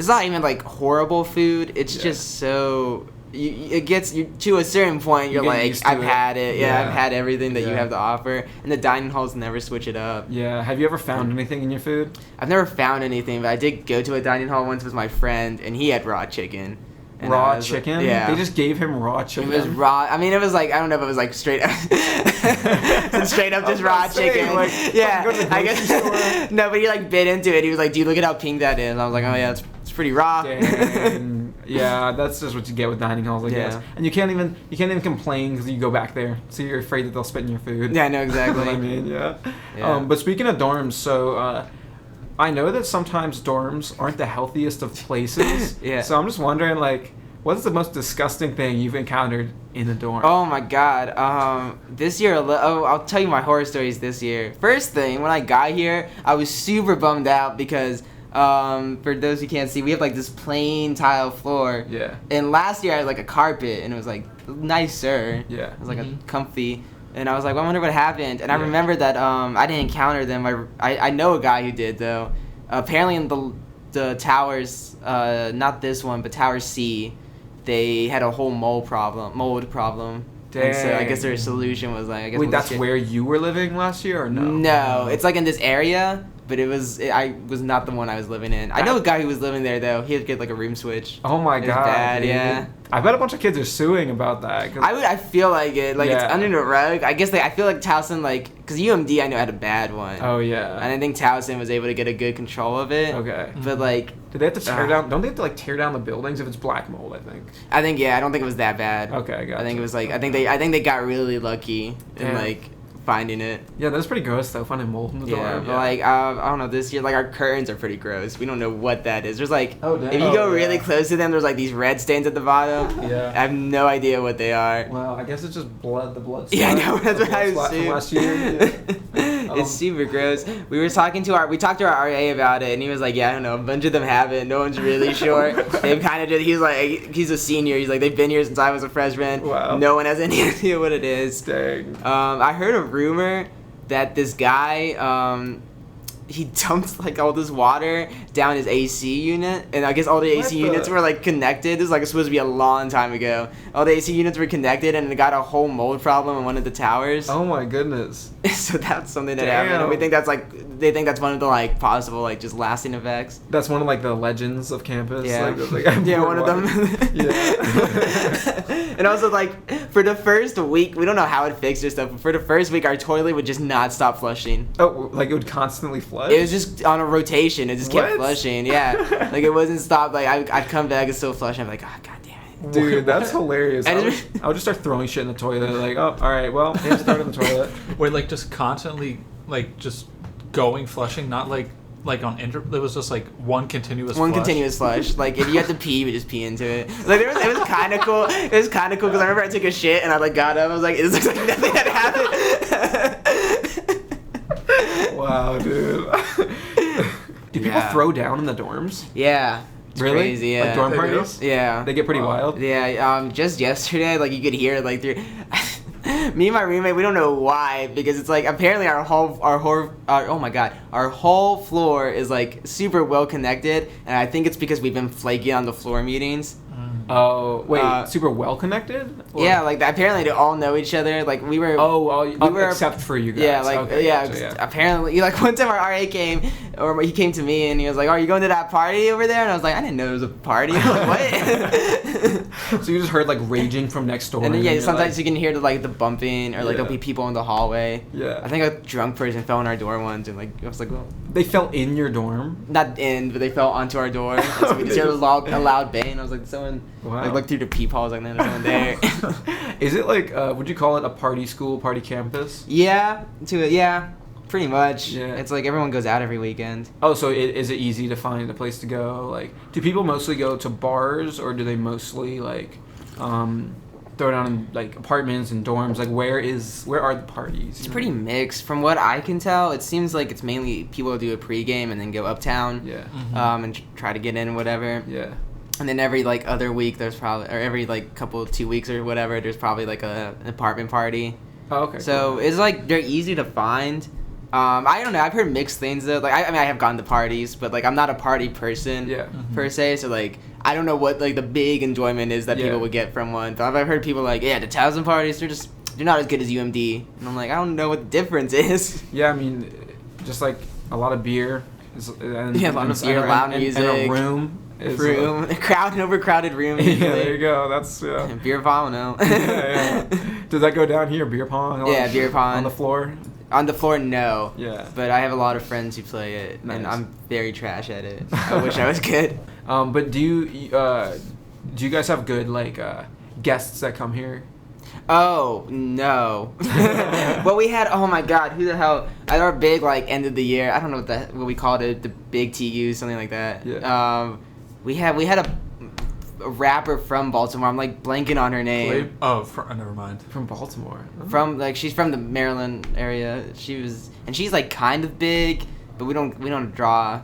not even like horrible food. It's just so. It gets you to a certain point. You're like, I've had it. Yeah, I've had everything that you have to offer, and the dining halls never switch it up. Yeah. Have you ever found anything in your food? I've never found anything, but I did go to a dining hall once with my friend, and he had raw chicken. And raw chicken? Yeah. They just gave him raw chicken. It was raw. I mean, it was like, I don't know if it was like straight up, straight up just raw chicken. Like, yeah, I guess. No, but he like bit into it. He was like, "Dude, look at how pink that is." And I was like, "Oh yeah, it's pretty raw." Dang. Yeah, that's just what you get with dining halls, I guess. And you can't even complain because you go back there, so you're afraid that they'll spit in your food. Yeah, I know exactly. I mean, yeah. But speaking of dorms, so I know that sometimes dorms aren't the healthiest of places. Yeah. So I'm just wondering, like, what's the most disgusting thing you've encountered in a dorm? Oh my god. This year, I'll tell you my horror stories this year. First thing, when I got here, I was super bummed out because for those who can't see, we have like this plain tile floor. Yeah. And last year I had like a carpet, and it was like nicer. Yeah. It was like a comfy. And I was like, well, I wonder what happened. And I remember that I didn't encounter them. I know a guy who did though. Apparently in the towers, not this one, but Tower C, they had a whole mold problem. Dang. And so I guess their solution was like, I guess. Wait, that's where you were living last year, or no? No, it's like in this area, but I was not the one I was living in. I know a guy who was living there though. He had to get like a room switch. Oh my god, bad, dude. yeah. I bet a bunch of kids are suing about that. I feel like it. Like it's under the rug. I guess I feel like Towson, like, because UMD I know had a bad one. Oh yeah. And I think Towson was able to get a good control of it. Okay. But like, do they have to tear down? Don't they have to like tear down the buildings if it's black mold? I think. I don't think it was that bad. Okay, I got. I think it was like I think they got really lucky in like finding it. Yeah, that's pretty gross though, finding mold in the dorm. Yeah, but like I don't know, this year like our curtains are pretty gross. We don't know what that is. There's like if you go really close to them, there's like these red stains at the bottom. Yeah. I have no idea what they are. Wow, I guess it's just blood. The blood. Yeah, I know. That's what I assumed. From last year. It's super gross. We talked to our RA about it, and he was like, "Yeah, I don't know. A bunch of them haven't. No one's really sure. They've kind of just." He's like, he's a senior. He's like, they've been here since I was a freshman. Wow. No one has any idea what it is. Dang. I heard a rumor that this guy, he dumped like all this water down his AC unit, and I guess all the AC units were like connected. This was like supposed to be a long time ago. All the AC units were connected, and it got a whole mold problem in one of the towers. Oh my goodness. So that's something that happened. And we think that's like, they think that's one of the like possible like just lasting effects. That's one of like the legends of campus. Yeah. Like, yeah, one water. of them. Yeah. And also like for the first week, we don't know how it fixed or stuff, but for the first week our toilet would just not stop flushing. Oh, like it would constantly flush? It was just on a rotation. It just kept flushing. Yeah. Like it wasn't stopped. Like I'd come back and still flush. I'm like, oh god damn it. Dude, that's hilarious. I would just start throwing shit in the toilet. Like, oh, all right, well, start in the toilet. Wait, like just constantly, like just going flushing, not like on it was just like one continuous flush. Like if you had to pee, you would just pee into it. Like it was kind of cool. It was kind of cool because I remember I took a shit and I like got up. I was like, it looks like nothing had happened. Wow, dude. Do people throw down in the dorms? Yeah. It's really? Crazy, yeah. Like dorm parties? Yeah. They get pretty wild? Yeah, just yesterday, like you could hear like through me and my roommate, we don't know why, because it's like apparently our whole floor is like super well connected, and I think it's because we've been flaky on the floor meetings. Oh wait, Uh, super well connected? Or- Yeah, like apparently they all know each other. Like we were. we were except for you guys. Yeah, like Okay, yeah, gotcha, apparently like one time our RA came, or he came to me and he was like, "Oh, are you going to that party over there?" And I was like, "I didn't know there was a party." I'm like, what? So you just heard like raging from next door. And then yeah, you're sometimes like, you can hear the bumping or like there'll be people in the hallway. Yeah. I think a drunk person fell in our door once and like I was like, well, they fell in your dorm. not in, but they fell onto our door. And so we just heard a loud bang. I was like, someone like looked through the peephole. I was like, no, there's no one there. Is it like would you call it a party school, party campus? Yeah, pretty much. Yeah. It's like everyone goes out every weekend. Oh, so is it easy to find a place to go? Like, do people mostly go to bars, or do they mostly like throw down in like apartments and dorms? Like, where are the parties? It's pretty mixed. From what I can tell, it seems like it's mainly people who do a pregame and then go uptown. Yeah. And try to get in, whatever. Yeah. And then every like other week, there's probably, or every like 2 weeks or whatever, there's probably like an apartment party. Oh, okay. So cool. it's like they're easy to find. I don't know. I've heard mixed things though. Like I mean, I have gone to parties, but like I'm not a party person per se. So like I don't know what like the big enjoyment is that people would get from one. But I've heard people like, yeah, the Towson parties, they're not as good as UMD, and I'm like, I don't know what the difference is. Yeah, I mean, just like a lot of beer. And, Yeah, a lot of beer, loud music, and a room. An overcrowded room. Yeah, there you go. That's beer pong, no. yeah. Does that go down here? Beer pong? Yeah, beer pong on the floor. On the floor, no. Yeah. But I have a lot of friends who play it, and I'm very trash at it. I wish I was good. But do you guys have good like guests that come here? Oh no. Well, we had, oh my god, who the hell at our big like end of the year, I don't know what we called it, the big TU, something like that. Yeah. We had a rapper from Baltimore. I'm like blanking on her name. Never mind. From Baltimore. Oh. From like she's from the Maryland area. She's like kind of big, but we don't draw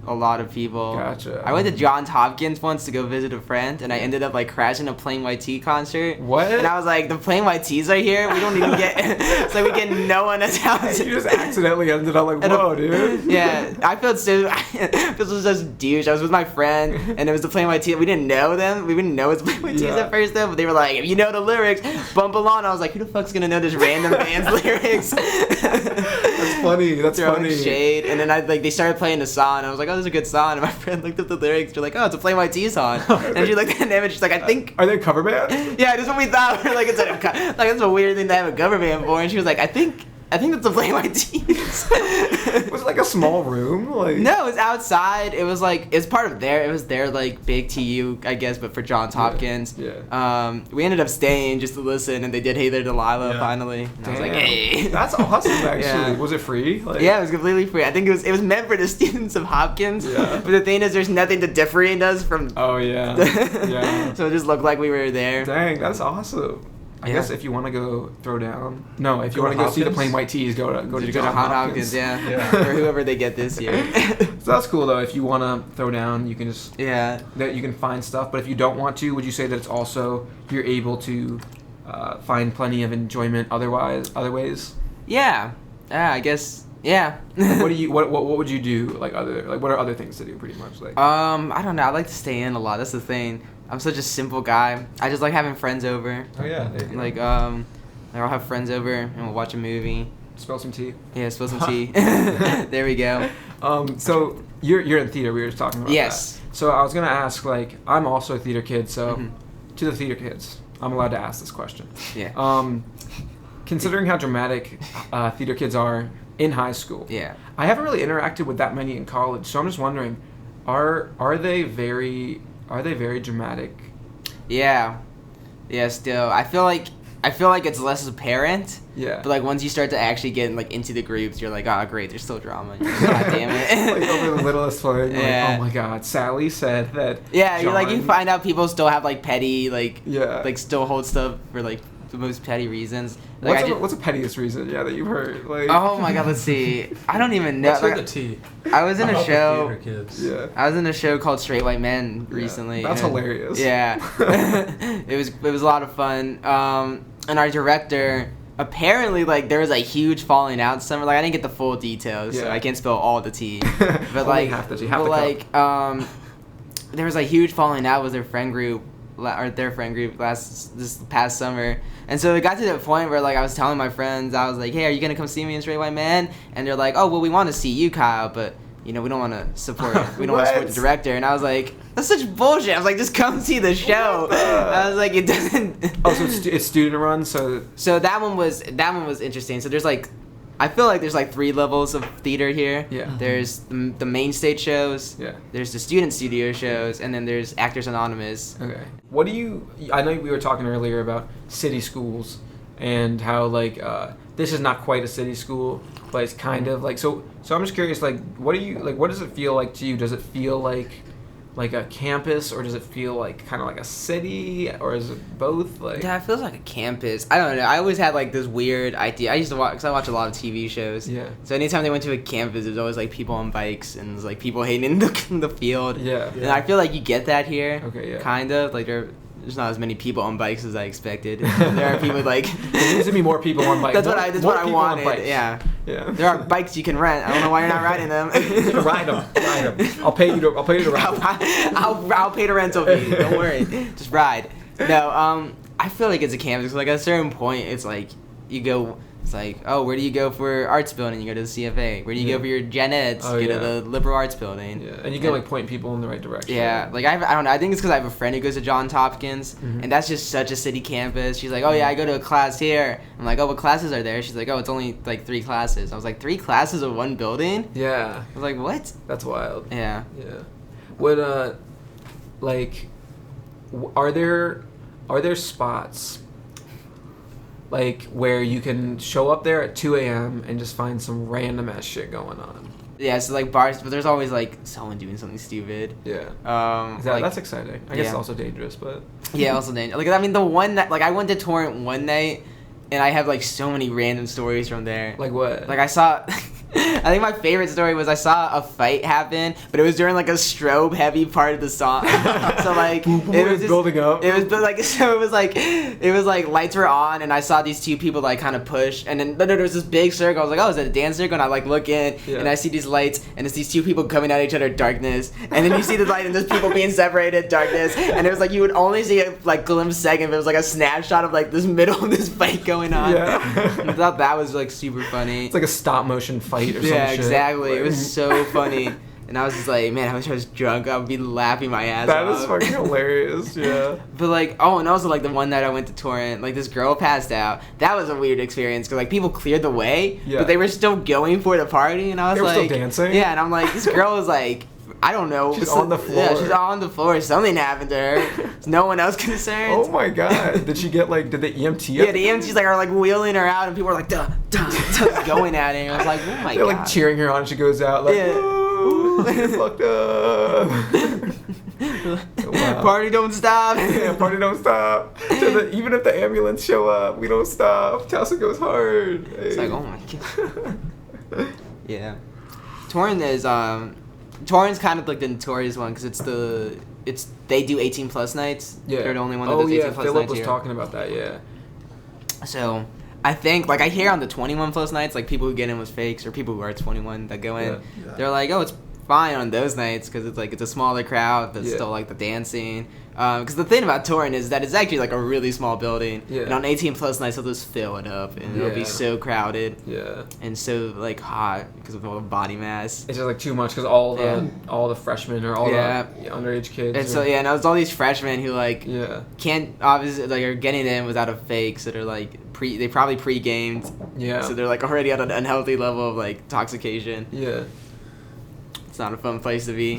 a lot of people. Gotcha. I went to Johns Hopkins once to go visit a friend, and I ended up like crashing a Plain White Tea concert. What? And I was like, the Plain White Teas are here. We don't even get. It's like we get no one at house. You just accidentally ended up like, whoa, dude. Yeah, I felt this was just douche. I was with my friend, and it was the Plain White Tea. We didn't know them. We didn't know it was Plain White Teas at first, though. But they were like, if you know the lyrics, bump along. I was like, who the fuck's gonna know this random band's lyrics? That's funny. That's funny. Shade, and then they started playing the song. And I was like, oh, this is a good song. And my friend looked up the lyrics. They're like, oh, it's a Plain White Tea song. And she looked at the image. She's like, I think. Are they a cover band? Yeah, that's what we thought. We're like, that's a weird thing to have a cover band for. And she was like, I think that's a Plain White Teas. Was it like a small room? Like no, it was outside. It was like it's part of their. It was their like big TU, I guess, but for Johns Hopkins. Yeah. We ended up staying just to listen, and they did "Hey There, Delilah" finally. And I was like, hey. That's awesome, actually. Yeah. Was it free? Like, yeah, it was completely free. I think it was meant for the students of Hopkins. Yeah. But the thing is, there's nothing to differentiate us from. Oh yeah. Yeah. So it just looked like we were there. Dang, that's awesome. I guess if you want to go throw down, if you want to go see the Plain White Teas, go to Johns Hopkins, yeah. Or whoever they get this year. So that's cool though. If you want to throw down, you can just that you can find stuff. But if you don't want to, would you say that it's also you're able to find plenty of enjoyment other ways? Yeah. I guess. Yeah. What would you do what are other things to do pretty much like? I don't know. I like to stay in a lot. That's the thing. I'm such a simple guy. I just like having friends over. Oh yeah. Like I'll have friends over and we'll watch a movie. Spill some tea. Yeah, spill some tea. There we go. So you're in theater. We were just talking about yes. that. So I was gonna ask I'm also a theater kid. So to the theater kids, I'm allowed to ask this question. Yeah. Considering how dramatic theater kids are in high school. Yeah. I haven't really interacted with that many in college, so I'm just wondering, are they very dramatic? Yeah. Yeah, still. I feel like it's less apparent. Yeah. But like once you start to actually get into the groups, you're like, oh great, there's still drama. God damn it. Like over the littlest thing. Yeah. Like, oh my god, Sally said that. Yeah, John... you find out people still have like petty yeah. Like still hold stuff for like the most petty reasons. Like, what's the pettiest reason? Yeah, that you've heard. Like. Oh my god, let's see. I don't even know. What's with the tea? I was in a show. Kids. Yeah. I was in a show called Straight White Men recently. That's hilarious. Yeah. It was a lot of fun. And our director, apparently, there was a huge falling out somewhere. I didn't get the full details, so I can't spill all the tea. But half the tea, half the cup. There was a huge falling out with their friend group. or their friend group this past summer, and so it got to the point where like I was telling my friends, I was like, hey, are you gonna come see me in Straight White Man? And they're like, oh well, we want to see you, Kyle, but we don't want to support we don't want to support the director. And I was like, that's such bullshit. I was like, just come see the show. I was like, it doesn't. Oh, so it's student run. So that one was interesting. So there's like, I feel like there's like 3 levels of theater here. Yeah. There's the main stage shows. Yeah. There's the student studio shows, and then there's Actors Anonymous. Okay. What do you? I know we were talking earlier about city schools and how like this is not quite a city school, but it's kind of like so. So I'm just curious, like, what do you like? What does it feel like to you? Does it feel like a campus, or does it feel like kind of like a city, or is it both? Like, Yeah, it feels like a campus. I don't know. I always had like this weird idea. I used to watch, because I watch a lot of TV shows. Yeah. So anytime they went to a campus, it was always like people on bikes and it was like people hating in the field. Yeah. And I feel like you get that here. Okay. Yeah. Kind of like there's not as many people on bikes as I expected. There are people like. There needs to be more people on bikes. That's what I wanted. Yeah. Yeah. There are bikes you can rent. I don't know why you're not riding them. Ride them. I'll pay you to ride them. I'll pay the rental fee. Don't worry. Just ride. No. I feel like it's a campus. Like at a certain point, it's like you go. It's like, oh, where do you go for arts building? You go to the CFA. Where do you go for your gen eds? You go to the liberal arts building. Yeah, and you can like point people in the right direction. Yeah, like I don't know. I think it's because I have a friend who goes to Johns Hopkins, and that's just such a city campus. She's like, oh yeah, I go to a class here. I'm like, oh, what classes are there? She's like, oh, it's only like 3 classes. I was like, 3 classes of one building? Yeah. I was like, what? That's wild. Yeah. Yeah. What like, are there spots like where you can show up there at 2 a.m. and just find some random ass shit going on? Yeah, so like bars, but there's always like someone doing something stupid. Yeah. Like, that's exciting. I guess it's also dangerous, but. Yeah, also dangerous. Like I mean, the one night, like I went to Torrent one night, and I have like so many random stories from there. Like what? Like I saw. I think my favorite story was I saw a fight happen, but it was during like a strobe heavy part of the song. So like it was building up. It was like so it was like lights were on, and I saw these 2 people like kind of push, and then there was this big circle. I was like, oh, is it a dance circle? And I like look in, and I see these lights, and it's these 2 people coming at each other, darkness, and then you see the light, and there's people being separated, darkness, and it was like you would only see a like glimpse second, but it was like a snapshot of like this middle of this fight going on. Yeah. I thought that was like super funny. It's like a stop motion fight or something. Yeah, exactly. Like, it was so funny. And I was just like, man, I wish I was drunk. I would be laughing my ass off. That is fucking hilarious, yeah. But like, oh, and also like the one night I went to Torrent, like this girl passed out. That was a weird experience because like people cleared the way, but they were still going for the party, and I was they were like, still dancing. Yeah, and I'm like, this girl was like, I don't know. She's on the floor. Yeah, she's on the floor. Something happened to her. There's no one else concerned. Oh my god. Did she get like, did the EMT? Yeah, the EMTs like are like wheeling her out, and people are like, duh, going at her. And I was like, oh my They're god. like cheering her on. She goes out like, ooh, get fucked up. Wow. Party don't stop. Yeah, party don't stop. So even if the ambulance show up, we don't stop. Towson goes hard. Hey. It's like, oh my god. Yeah. Torrent's kind of like the notorious one because they do 18 plus nights. Yeah. They're the only one that does 18 plus Philip nights was here. talking about that. Yeah. So I think like I hear on the 21 plus nights, like people who get in with fakes or people who are 21 that go in, they're like, oh, it's fine on those nights because it's a smaller crowd, but still like the dancing. Because the thing about Torrent is that it's actually like a really small building, and on 18 plus nights they'll just fill it up, and it'll be so crowded, and so like hot because of all the body mass. It's just like too much because all the freshmen or all the underage kids. And so now it's all these freshmen who like can't obviously like are getting in without a fake, so they're like they probably pre-gamed, so they're like already at an unhealthy level of like intoxication. Yeah. It's not a fun place to be.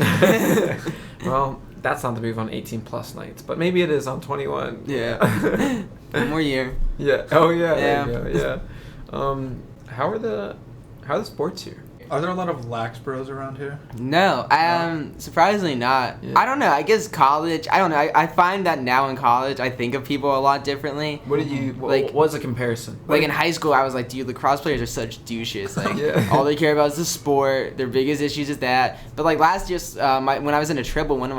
Well, that's not the move on 18 plus nights, but maybe it is on 21. Yeah. One more year. Yeah. Oh yeah. Yeah. There you go. Yeah. How are the sports here? Are there a lot of lax bros around here? No, surprisingly not. Yeah. I don't know. I guess college. I don't know. I find that now in college, I think of people a lot differently. What did you like? What's the comparison? Like in high school, I was like, dude, lacrosse players are such douches. Like all they care about is the sport. Their biggest issues is that. But like last year, when I was in a triple, one of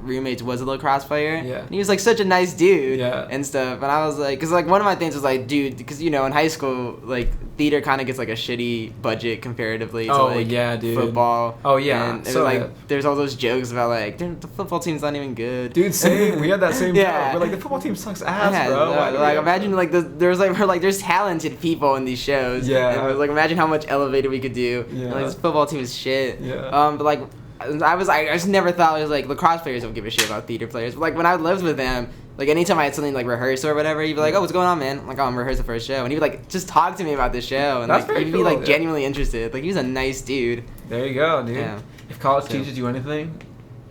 roommates was a lacrosse player. Yeah. And he was like such a nice dude. Yeah. And stuff. And I was like, because like one of my things was like, dude, because you know in high school like theater kind of gets like a shitty budget comparatively to like yeah, dude. football. Oh, yeah. And it So, was like yeah. there's all those jokes about like the football team's not even good. Dude, same. We had that same Yeah. joke. We're like, the football team sucks ass, Yeah, bro. Why do we like have imagine that? like there's talented people in these shows. Yeah. And it was like imagine how much elevated we could do. Yeah. And, like this football team is shit. Yeah. But like I just never thought it was like lacrosse players don't give a shit about theater players. But like when I lived with him, like anytime I had something like rehearse or whatever, he'd be like, "Oh, what's going on, man?" I'm like, "Oh, I'm rehearsing for a show," and he'd be like, just talk to me about the show, and That's like very he'd cool, be like yeah. genuinely interested. Like he was a nice dude. There you go, dude. Yeah. If college So- teaches you anything,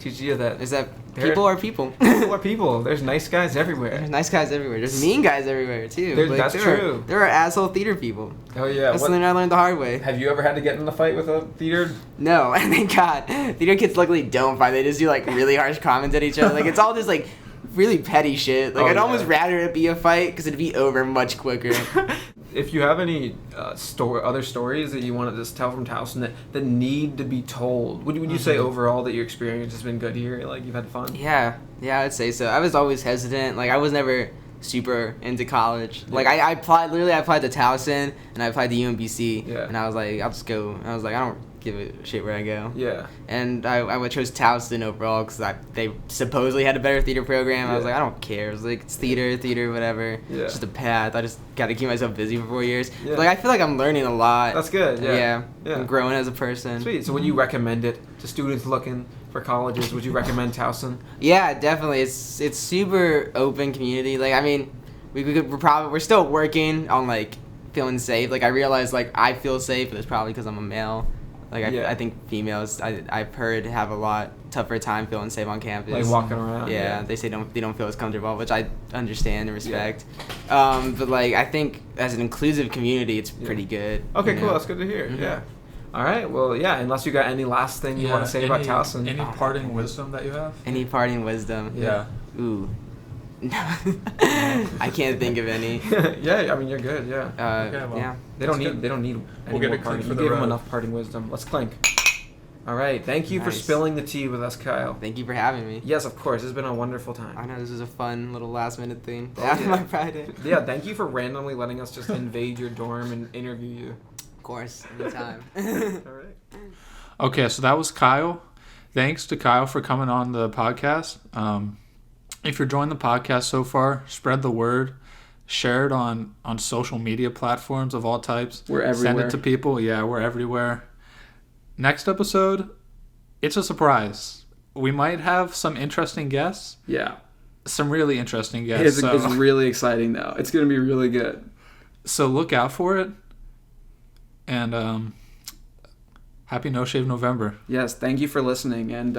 teaches you that Is that There- people are people. people are people. There's nice guys everywhere. There's nice guys everywhere. There's mean guys everywhere too. That's there true. There are asshole theater people. Oh yeah. That's something I learned the hard way. Have you ever had to get in a fight with a theater? No, and thank God. Theater kids luckily don't fight. They just do like really harsh comments at each other. Like it's all just like really petty shit. Like Oh, I'd yeah. almost rather it be a fight because it'd be over much quicker. If you have any other stories that you want to just tell from Towson that need to be told, would you say overall that your experience has been good here? Like you've had fun? Yeah, I'd say so. I was always hesitant. Like I was never super into college. Like I applied to Towson and I applied to UMBC. Yeah. And I was like, I'll just go. I was like, I don't give a shit where I go. Yeah. And I chose Towson overall because they supposedly had a better theater program. I was Yeah. like, I don't care. I was like, it's theater, whatever. Yeah. It's just a path. I just got to keep myself busy for 4 years. Yeah. Like I feel like I'm learning a lot. That's good. Yeah. I'm growing as a person. Sweet. So would you recommend it to students looking for colleges? Would you recommend Towson? Yeah, definitely. It's super open community. Like I mean, we're still working on like feeling safe. Like I realize like I feel safe, but it's probably because I'm a male. Like I think females I've heard have a lot tougher time feeling safe on campus. Like walking around. Yeah, they say they don't feel as comfortable, which I understand and respect. But like I think as an inclusive community, it's pretty good. Okay, you cool. know? That's good to hear. Mhm. Yeah. All right. Well, yeah. Unless you got any last thing you want to say about Towson. Any parting wisdom that you have? Any parting wisdom? Yeah. Ooh. I can't think of any. Yeah. I mean, you're good. Yeah. Okay, well, Yeah. They don't need any We'll get more a clink parting. for You the gave them road. enough parting wisdom. Let's clink. All right. Thank you for Nice. spilling the tea with us, Kyle. Thank you for having me. Yes, of course. It's been a wonderful I time. know this is a fun little last minute thing to Oh, add yeah. my pride in. Yeah. Thank you for randomly letting us just invade your dorm and interview you. Of course, anytime. All right. Okay, so that was Kyle. Thanks to Kyle for coming on the podcast. If you're enjoying the podcast so far, spread the word. Share it on social media platforms of all types. We're Send everywhere. it to people. Yeah, we're everywhere. Next episode, it's a surprise. We might have some interesting guests. Yeah. Some really interesting guests. It's really exciting though. It's gonna be really good. So look out for it. And happy No Shave November. Yes. Thank you for listening, and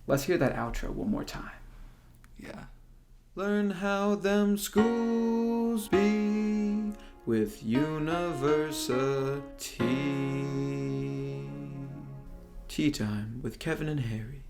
let's hear that outro one more time. Yeah. Learn how them schools be with Universi-Tea. Tea time with Kevin and Harry.